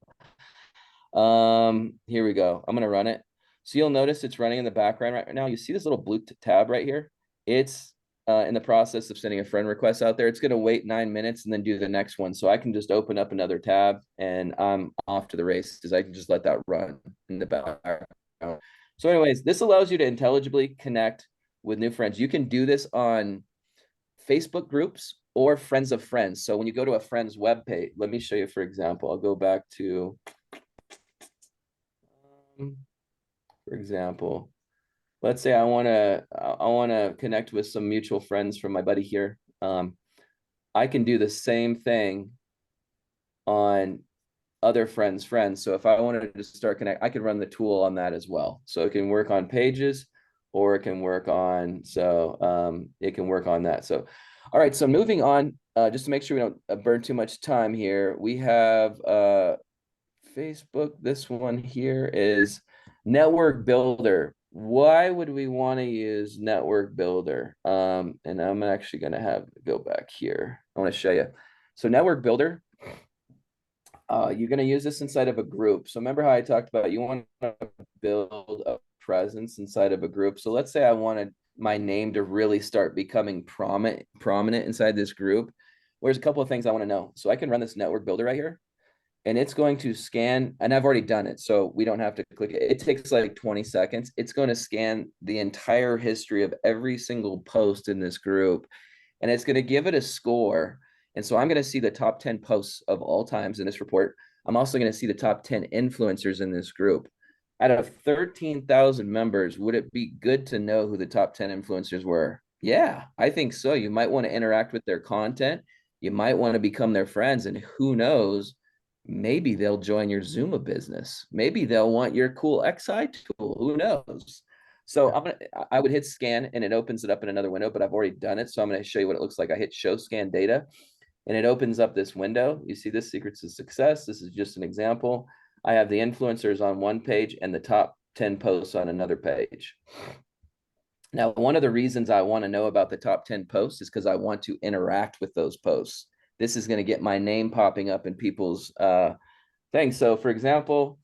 here we go. I'm going to run it. So you'll notice it's running in the background right now. You see this little blue tab right here? It's in the process of sending a friend request out there. It's going to wait 9 minutes and then do the next one. So I can just open up another tab and I'm off to the races. I can just let that run in the background. So anyways, this allows you to intelligibly connect with new friends. You can do this on Facebook groups or friends of friends. So when you go to a friend's webpage, let me show you, for example, I'll go back to, for example, let's say I want to connect with some mutual friends from my buddy here. I can do the same thing on other friends' friends. So if I wanted to start connect, I could run the tool on that as well. So it can work on pages, or it can work on, it can work on that. So, all right. So moving on, just to make sure we don't burn too much time here, we have Facebook. This one here is Network Builder. Why would we want to use Network Builder? And I'm actually going to go back here. I want to show you. So Network Builder, you're going to use this inside of a group. So remember how I talked about you want to build a presence inside of a group. So let's say I wanted my name to really start becoming prominent inside this group. Well, there's a couple of things I want to know. So I can run this Network Builder right here, and it's going to scan, and I've already done it, so we don't have to click it. It takes like 20 seconds. It's going to scan the entire history of every single post in this group, and it's going to give it a score. And so I'm going to see the top 10 posts of all times in this report. I'm also going to see the top 10 influencers in this group. Out of 13,000 members, would it be good to know who the top 10 influencers were? Yeah, I think so. You might want to interact with their content. You might want to become their friends, and who knows, maybe they'll join your Xooma business. Maybe they'll want your cool XI tool. Who knows? So I would hit scan and it opens it up in another window, but I've already done it. So I'm going to show you what it looks like. I hit show scan data and it opens up this window. You see this secrets to success. This is just an example. I have the influencers on one page and the top 10 posts on another page. Now, one of the reasons I want to know about the top 10 posts is because I want to interact with those posts. This is going to get my name popping up in people's things. So for example,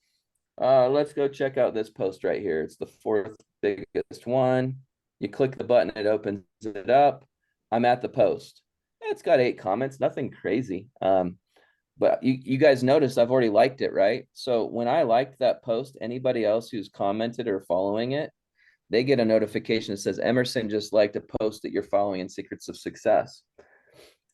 let's go check out this post right here. It's the fourth biggest one. You click the button, it opens it up. I'm at the post. It's got 8 comments, nothing crazy. But you guys notice I've already liked it, right? So when I liked that post, anybody else who's commented or following it, they get a notification that says Emerson just liked a post that you're following in Secrets of Success.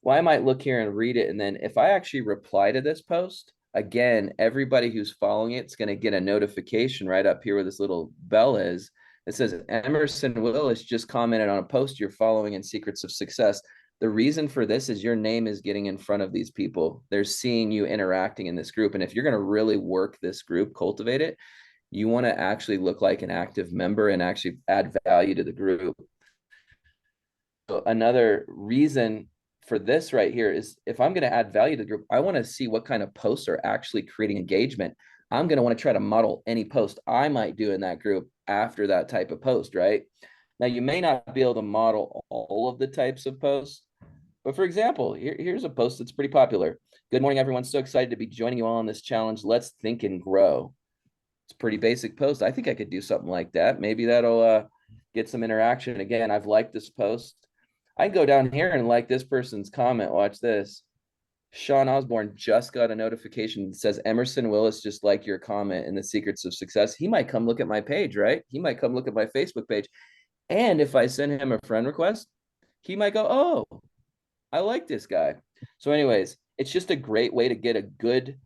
Well, I might look here and read it. And then if I actually reply to this post, again, everybody who's following it's going to get a notification right up here where this little bell is. It says Emerson Willis just commented on a post you're following in Secrets of Success. The reason for this is your name is getting in front of these people. They're seeing you interacting in this group. And if you're going to really work this group, cultivate it, you want to actually look like an active member and actually add value to the group. So another reason for this right here is if I'm going to add value to the group, I want to see what kind of posts are actually creating engagement. I'm going to want to try to model any post I might do in that group after that type of post, right? Now, you may not be able to model all of the types of posts, but for example, here's a post that's pretty popular. Good morning, everyone. So excited to be joining you all on this challenge. Let's think and grow. It's a pretty basic post. I think I could do something like that. Maybe that'll get some interaction. Again, I've liked this post. I can go down here and like this person's comment. Watch this. Sean Osborne just got a notification that says Emerson Willis just like your comment in the Secrets of Success. He might come look at my page, right? He might come look at my Facebook page. And if I send him a friend request, he might go, oh, I like this guy. So anyways, it's just a great way to get a good,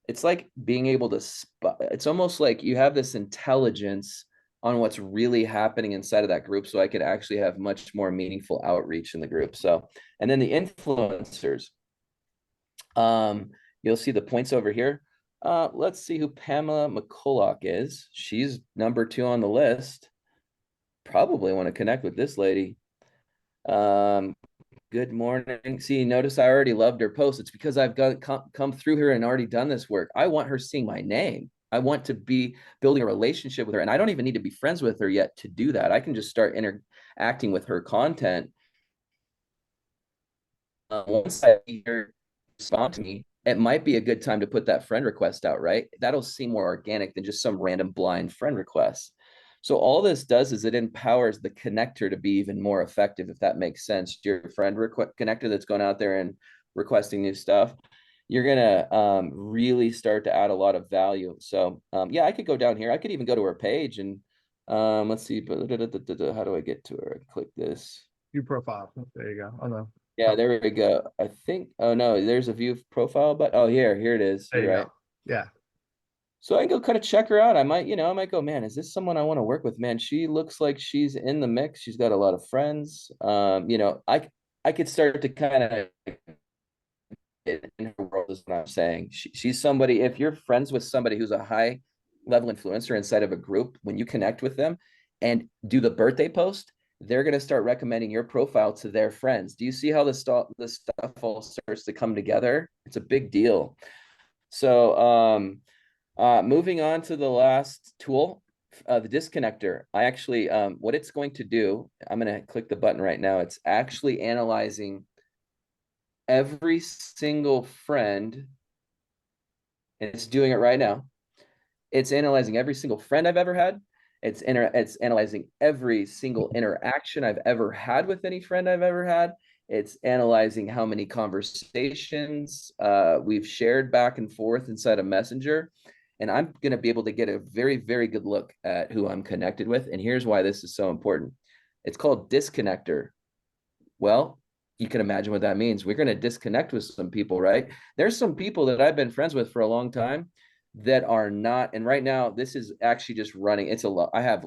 it's like being able to spot, it's almost like you have this intelligence on what's really happening inside of that group. So I could actually have much more meaningful outreach in the group. So, and then the influencers, you'll see the points over here. Let's see who Pamela McCulloch is. She's number 2 on the list. Probably want to connect with this lady. Good morning. See, notice I already loved her post. It's because I've come through her and already done this work. I want her seeing my name. I want to be building a relationship with her. And I don't even need to be friends with her yet to do that. I can just start interacting with her content. Once I hear her respond to me, it might be a good time to put that friend request out, right? That'll seem more organic than just some random blind friend request. So all this does is it empowers the connector to be even more effective, if that makes sense. Your friend connector that's going out there and requesting new stuff, you're going to really start to add a lot of value. So yeah, I could go down here. I could even go to her page and let's see. How do I get to her? I click this. View profile. There you go. Oh no. Yeah, there we go. I think, oh no, there's a view profile, but oh, here it is. There you You're right. go. Yeah. So I can go kind of check her out. I might go, man, is this someone I want to work with? Man, she looks like she's in the mix. She's got a lot of friends. I could start to kind of get in her world is what I'm saying. She's somebody, if you're friends with somebody who's a high level influencer inside of a group, when you connect with them and do the birthday post, they're going to start recommending your profile to their friends. Do you see how this stuff all starts to come together? It's a big deal. So, moving on to the last tool, the disconnector. I actually, what it's going to do, I'm going to click the button right now. It's actually analyzing every single friend, and it's doing it right now. It's analyzing every single friend I've ever had. It's analyzing every single interaction I've ever had with any friend I've ever had. It's analyzing how many conversations we've shared back and forth inside a messenger. And I'm going to be able to get a very, very good look at who I'm connected with. And here's why this is so important. It's called disconnector. Well, you can imagine what that means. We're going to disconnect with some people, right? There's some people that I've been friends with for a long time that are not. And right now, this is actually just running. It's a lot. I have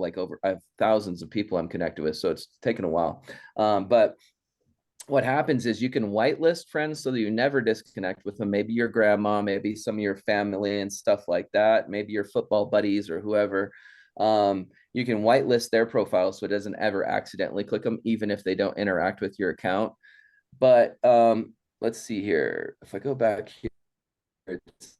thousands of people I'm connected with. So it's taken a while. But what happens is you can whitelist friends so that you never disconnect with them. Maybe your grandma, maybe some of your family and stuff like that. Maybe your football buddies or whoever. You can whitelist their profile so it doesn't ever accidentally click them, even if they don't interact with your account. But let's see here. If I go back here, it's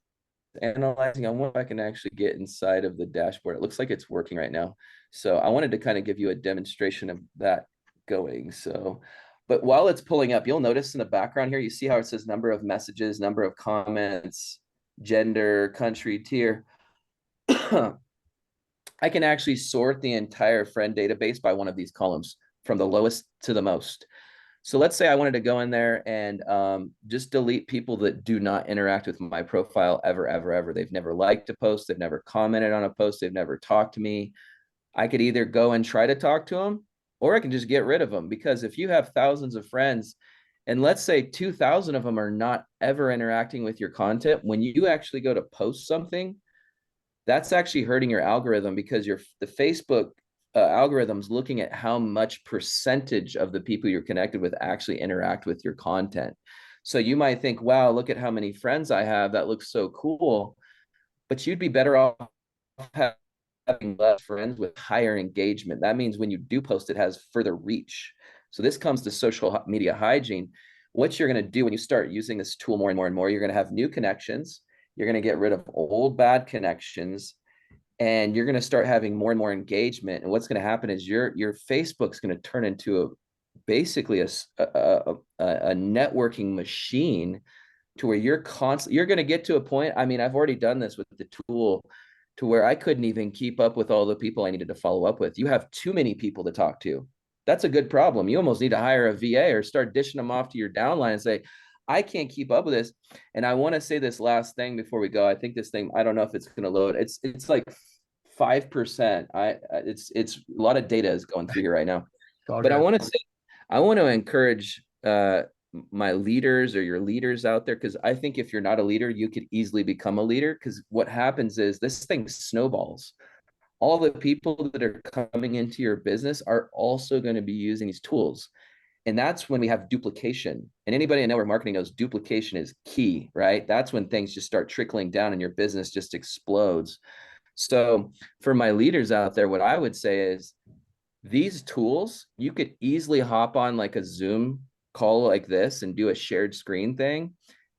analyzing. I wonder if I can actually get inside of the dashboard. It looks like it's working right now. So I wanted to kind of give you a demonstration of that going. So, but while it's pulling up, you'll notice in the background here, you see how it says number of messages, number of comments, gender, country, tier. I can actually sort the entire friend database by one of these columns from the lowest to the most. So let's say I wanted to go in there and just delete people that do not interact with my profile ever. They've never liked a post. They've never commented on a post. They've never talked to me. I could either go and try to talk to them, or I can just get rid of them. Because if you have thousands of friends, and let's say 2,000 of them are not ever interacting with your content, when you actually go to post something, that's actually hurting your algorithm, because the Facebook algorithm's looking at how much percentage of the people you're connected with actually interact with your content. So you might think, wow, look at how many friends I have. That looks so cool. But you'd be better off having less friends with higher engagement. That means when you do post, it has further reach. So this comes to social media hygiene. What you're going to do when you start using this tool more and more and more, you're going to have new connections. You're going to get rid of old bad connections, and you're going to start having more and more engagement. And what's going to happen is your Facebook's going to turn into basically a networking machine, to where you're going to get to a point. I mean, I've already done this with the tool, to where I couldn't even keep up with all the people I needed to follow up with. You have too many people to talk to. That's a good problem. You almost need to hire a VA or start dishing them off to your downline and say, I can't keep up with this. And I want to say this last thing before we go. I think this thing, I don't know if it's going to load. It's like 5%. It's a lot of data is going through here right now. But I want to encourage my leaders, or your leaders out there, because I think if you're not a leader, you could easily become a leader. Because what happens is this thing snowballs. All the people that are coming into your business are also going to be using these tools. And that's when we have duplication. And anybody in network marketing knows duplication is key, right? That's when things just start trickling down and your business just explodes. So for my leaders out there, what I would say is, these tools, you could easily hop on like a Zoom call like this and do a shared screen thing.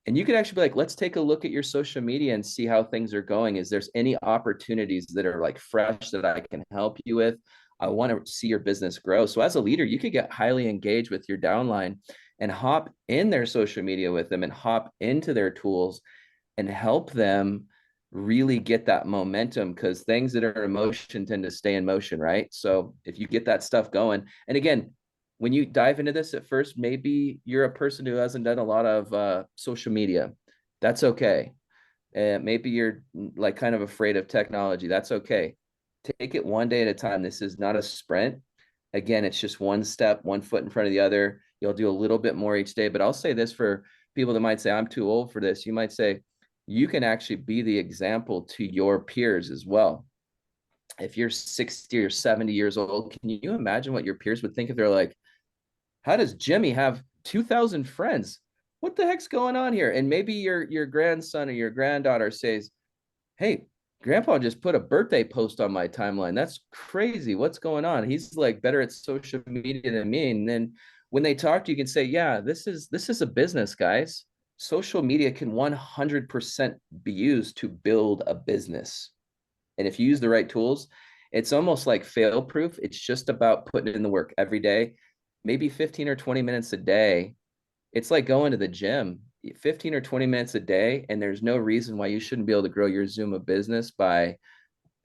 And you could actually be like, let's take a look at your social media and see how things are going. Is there's any opportunities that are like fresh that I can help you with? I want to see your business grow. So as a leader, you could get highly engaged with your downline and hop in their social media with them, and hop into their tools and help them really get that momentum, because things that are in motion tend to stay in motion, right? So if you get that stuff going, and again, when you dive into this at first, maybe you're a person who hasn't done a lot of social media. That's okay. Maybe you're like kind of afraid of technology. That's okay. Take it one day at a time. This is not a sprint. Again, it's just one step, one foot in front of the other. You'll do a little bit more each day. But I'll say this for people that might say, I'm too old for this. You might say, you can actually be the example to your peers as well. If you're 60 or 70 years old, can you imagine what your peers would think if they're like, how does Jimmy have 2,000 friends? What the heck's going on here? And maybe your grandson or your granddaughter says, hey, grandpa just put a birthday post on my timeline. That's crazy. What's going on? He's like better at social media than me. And then when they talk to you, you can say, yeah, this is a business, guys. Social media can 100% be used to build a business. And if you use the right tools, it's almost like fail proof. It's just about putting in the work every day, maybe 15 or 20 minutes a day. It's like going to the gym, 15 or 20 minutes a day. And there's no reason why you shouldn't be able to grow your Xooma business by,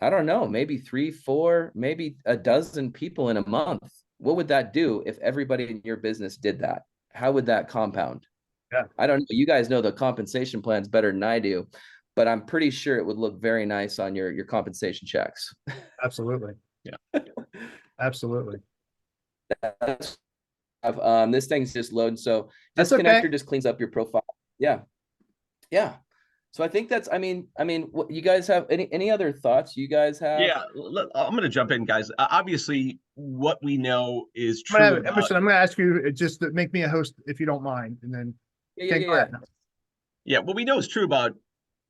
I don't know, maybe 3, 4, maybe a dozen people in a month. What would that do if everybody in your business did that? How would that compound? Yeah, I don't know. You guys know the compensation plans better than I do, but I'm pretty sure it would look very nice on your compensation checks. absolutely. Yeah. Absolutely. This thing's just loading. So That's disconnector okay. just cleans up your profile. Yeah. Yeah. So I think that's, I mean, what you guys have any other thoughts you guys have? Yeah, I'm going to jump in, guys. Obviously, what we know is I'm gonna true have about. Emerson, I'm gonna ask you just to make me a host if you don't mind, and then Yeah, okay, yeah, go yeah. ahead. Yeah, what we know is true about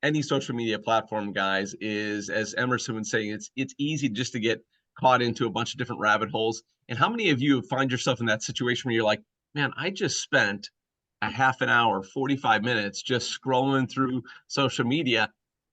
any social media platform, guys, is, as Emerson was saying, it's easy just to get caught into a bunch of different rabbit holes. And how many of you find yourself in that situation where you're like, man, I just spent a half an hour, 45 minutes just scrolling through social media.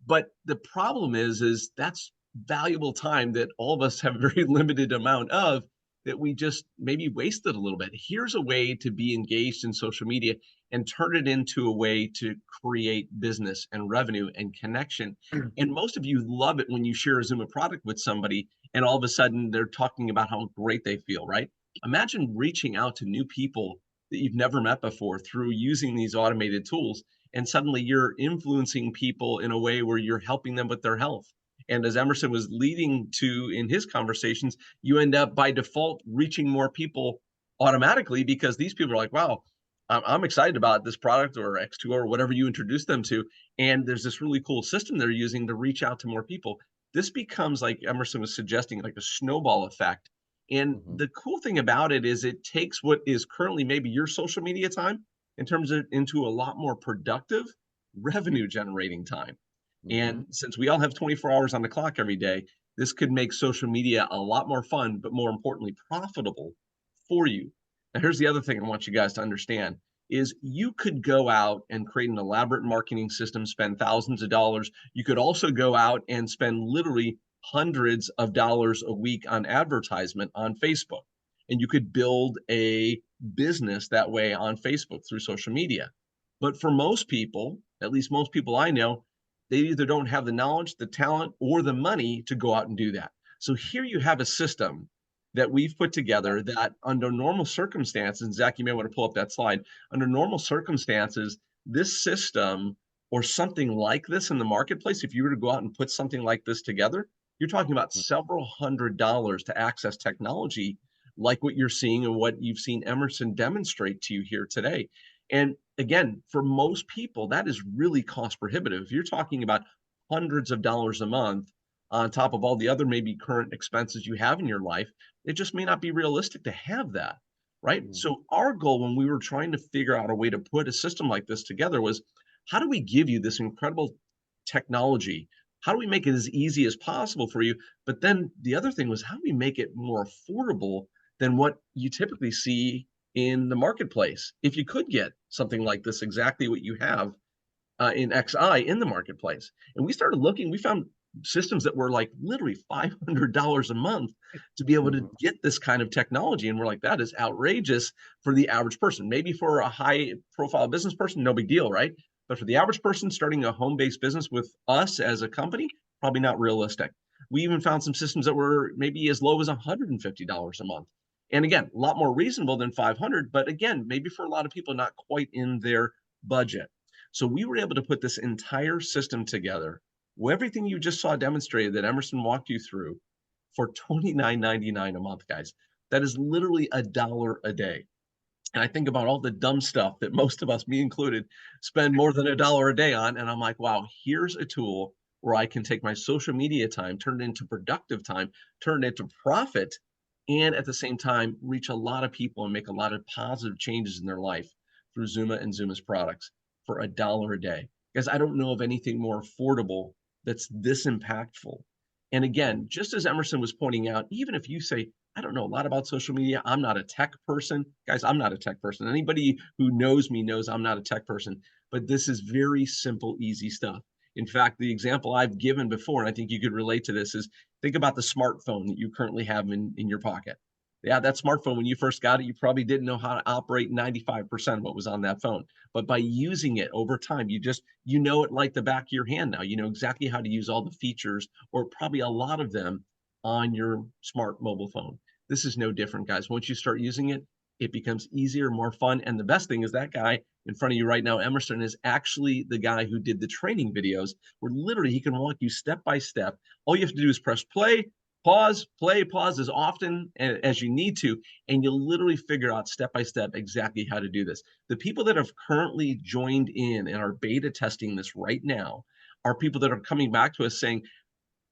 But the problem is that's valuable time that all of us have a very limited amount of, that we just maybe wasted a little bit. Here's a way to be engaged in social media and turn it into a way to create business and revenue and connection. And most of you love it when you share a Zoom product with somebody and all of a sudden they're talking about how great they feel, right? Imagine reaching out to new people that you've never met before through using these automated tools. And suddenly you're influencing people in a way where you're helping them with their health. And as Emerson was leading to in his conversations, you end up by default reaching more people automatically because these people are like, wow, I'm excited about this product or X2O or whatever you introduce them to. And there's this really cool system they're using to reach out to more people. This becomes, like Emerson was suggesting, like a snowball effect. And Mhm. the cool thing about it is it takes what is currently maybe your social media time in terms of into a lot more productive revenue generating time. And Mhm. since we all have 24 hours on the clock every day, this could make social media a lot more fun, but more importantly, profitable for you. Now, here's the other thing I want you guys to understand is you could go out and create an elaborate marketing system, spend thousands of dollars. You could also go out and spend literally hundreds of dollars a week on advertisement on Facebook. And you could build a business that way on Facebook through social media. But for most people, at least most people I know, they either don't have the knowledge, the talent, or the money to go out and do that. So here you have a system that we've put together that under normal circumstances, and Zach, you may want to pull up that slide. Under normal circumstances, this system or something like this in the marketplace, if you were to go out and put something like this together, you're talking about several $100s to access technology like what you're seeing and what you've seen Emerson demonstrate to you here today. And again, for most people, that is really cost prohibitive. If you're talking about hundreds of dollars a month on top of all the other maybe current expenses you have in your life, it just may not be realistic to have that, right? Mhm. So our goal when we were trying to figure out a way to put a system like this together was, how do we give you this incredible technology? How do we make it as easy as possible for you? But then the other thing was, how do we make it more affordable than what you typically see in the marketplace? If you could get something like this, exactly what you have in XI in the marketplace. And we started looking, we found systems that were like literally $500 a month to be able to Mhm. get this kind of technology. And we're like, that is outrageous for the average person. Maybe for a high profile business person, no big deal, right? But for the average person starting a home based business with us as a company, probably not realistic. We even found some systems that were maybe as low as $150 a month. And again, a lot more reasonable than 500, but again, maybe for a lot of people, not quite in their budget. So we were able to put this entire system together, everything you just saw demonstrated that Emerson walked you through for $29.99 a month, guys. That is literally $1 a day. And I think about all the dumb stuff that most of us, me included, spend more than $1 a day on. And I'm like, wow, here's a tool where I can take my social media time, turn it into productive time, turn it into profit, and at the same time, reach a lot of people and make a lot of positive changes in their life through Xooma and Xooma's products for $1 a day. Because I don't know of anything more affordable that's this impactful. And again, just as Emerson was pointing out, even if you say, I don't know a lot about social media. I'm not a tech person. Guys, I'm not a tech person. Anybody who knows me knows I'm not a tech person, but this is very simple, easy stuff. In fact, the example I've given before, and I think you could relate to this, is think about the smartphone that you currently have in your pocket. Yeah, that smartphone, when you first got it, you probably didn't know how to operate 95% of what was on that phone. But by using it over time, you know it like the back of your hand now. You know exactly how to use all the features, or probably a lot of them, on your smart mobile phone. This is no different, guys. Once you start using it, it becomes easier, more fun. And the best thing is that guy in front of you right now, Emerson, is actually the guy who did the training videos where literally he can walk you step by step. All you have to do is press play, pause as often as you need to, and you'll literally figure out step by step exactly how to do this. The people that have currently joined in and are beta testing this right now are people that are coming back to us saying,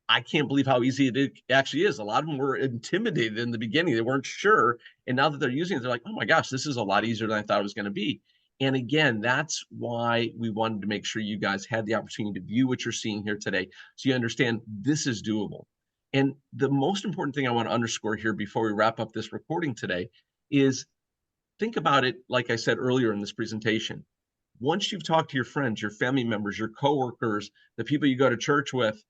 I can't believe how easy it actually is. A lot of them were intimidated in the beginning. They weren't sure. And now that they're using it, they're like, oh my gosh, this is a lot easier than I thought it was going to be. And again, that's why we wanted to make sure you guys had the opportunity to view what you're seeing here today so you understand this is doable. And the most important thing I want to underscore here before we wrap up this recording today is think about it, like I said earlier in this presentation. Once you've talked to your friends, your family members, your coworkers, the people you go to church with,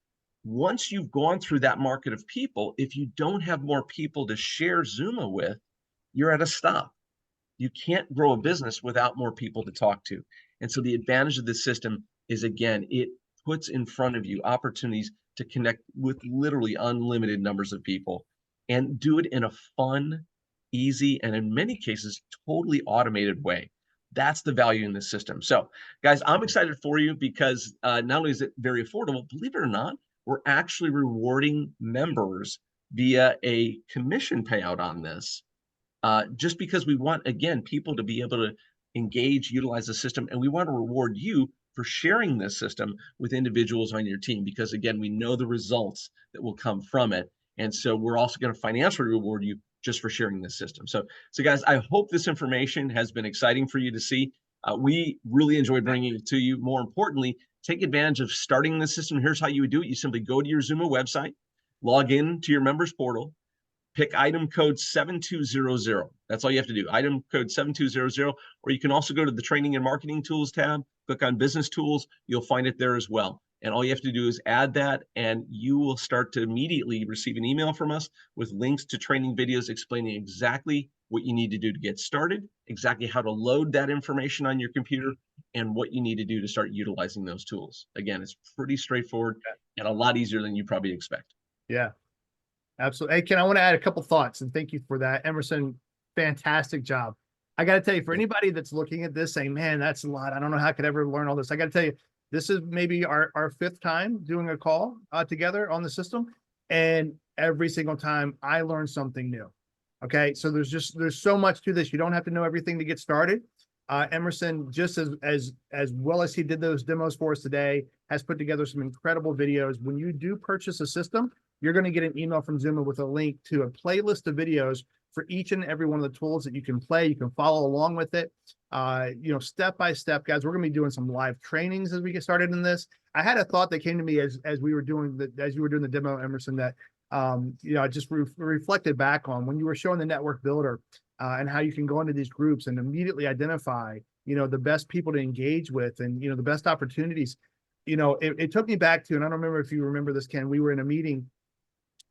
once you've gone through that market of people, if you don't have more people to share Xooma with, you're at a stop. You can't grow a business without more people to talk to. And so the advantage of this system is, again, it puts in front of you opportunities to connect with literally unlimited numbers of people and do it in a fun, easy, and in many cases, totally automated way. That's the value in this system. So, guys, I'm excited for you because not only is it very affordable, believe it or not, we're actually rewarding members via a commission payout on this, just because we want, again, people to be able to engage, utilize the system, and we want to reward you for sharing this system with individuals on your team, because again, we know the results that will come from it. And so we're also going to financially reward you just for sharing this system. So guys, I hope this information has been exciting for you to see. We really enjoyed bringing it to you. More importantly, take advantage of starting the system. Here's how you would do it. You simply go to your Xooma website, log in to your members portal, pick item code 7200. That's all you have to do. Item code 7200, or you can also go to the training and marketing tools tab, click on business tools. You'll find it there as well. And all you have to do is add that, and you will start to immediately receive an email from us with links to training videos explaining exactly what you need to do to get started, exactly how to load that information on your computer, and what you need to do to start utilizing those tools. Again, it's pretty straightforward and a lot easier than you probably expect. Yeah. Absolutely. Hey, Ken, I want to add a couple thoughts, and thank you for that. Emerson, fantastic job. I got to tell you, for anybody that's looking at this saying, man, that's a lot, I don't know how I could ever learn all this. I got to tell you, this is maybe our 5th time doing a call together on the system. And every single time I learn something new. Okay. So there's so much to this. You don't have to know everything to get started. Emerson, just as well as he did those demos for us today, has put together some incredible videos. When you do purchase a system, you're going to get an email from Xooma with a link to a playlist of videos for each and every one of the tools that you can play. You can follow along with it, step by step, guys. We're going to be doing some live trainings as we get started in this. I had a thought that came to me as you were doing the demo, Emerson, that I just reflected back on when you were showing the network builder and how you can go into these groups and immediately identify, the best people to engage with and, the best opportunities. It took me back to, and I don't remember if you remember this, Ken, we were in a meeting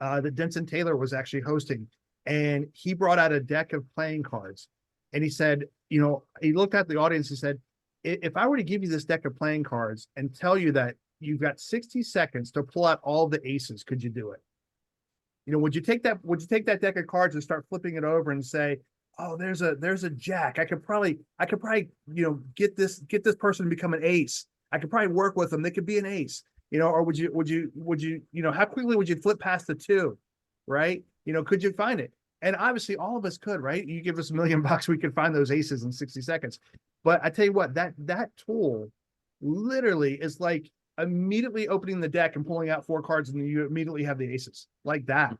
that Denson Taylor was actually hosting, and he brought out a deck of playing cards. And he said, he looked at the audience and said, if I were to give you this deck of playing cards and tell you that you've got 60 seconds to pull out all the aces, could you do it? Would you take that deck of cards and start flipping it over and say, oh, there's a jack. I could probably, get this person to become an ace. I could probably work with them. They could be an ace, or would you, how quickly would you flip past the 2, right? Could you find it? And obviously all of us could, right? You give us $1 million, we could find those aces in 60 seconds. But I tell you what, that tool literally is like immediately opening the deck and pulling out 4 cards, and then you immediately have the aces like that.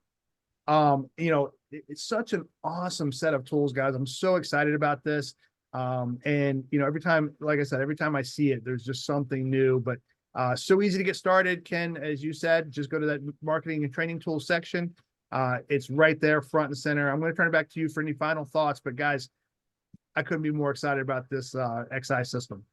It's such an awesome set of tools, guys. I'm so excited about this. And every time, like I said, every time I see it, there's just something new, but so easy to get started. Ken, as you said, just go to that marketing and training tools section. It's right there front and center. I'm going to turn it back to you for any final thoughts, but guys, I couldn't be more excited about this XI system.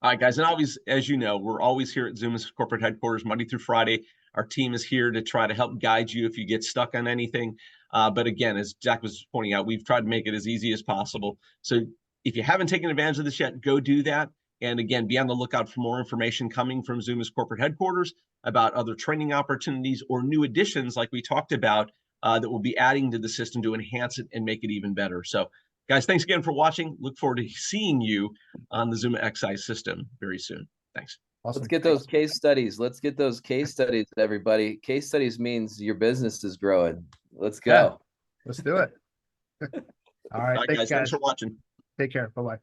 All right, guys. And always, as you know, we're always here at Xooma's corporate headquarters, Monday through Friday. Our team is here to try to help guide you if you get stuck on anything. But again, as Jack was pointing out, we've tried to make it as easy as possible. So if you haven't taken advantage of this yet, go do that. And again, be on the lookout for more information coming from Xooma's corporate headquarters about other training opportunities or new additions like we talked about that we'll be adding to the system to enhance it and make it even better. So guys, thanks again for watching. Look forward to seeing you on the Xooma XI system very soon. Thanks. Awesome. Let's get those case studies. Let's get those case studies, everybody. Case studies means your business is growing. Let's go. Yeah, let's do it. All right. All right, guys. Thanks for watching. Take care. Bye-bye.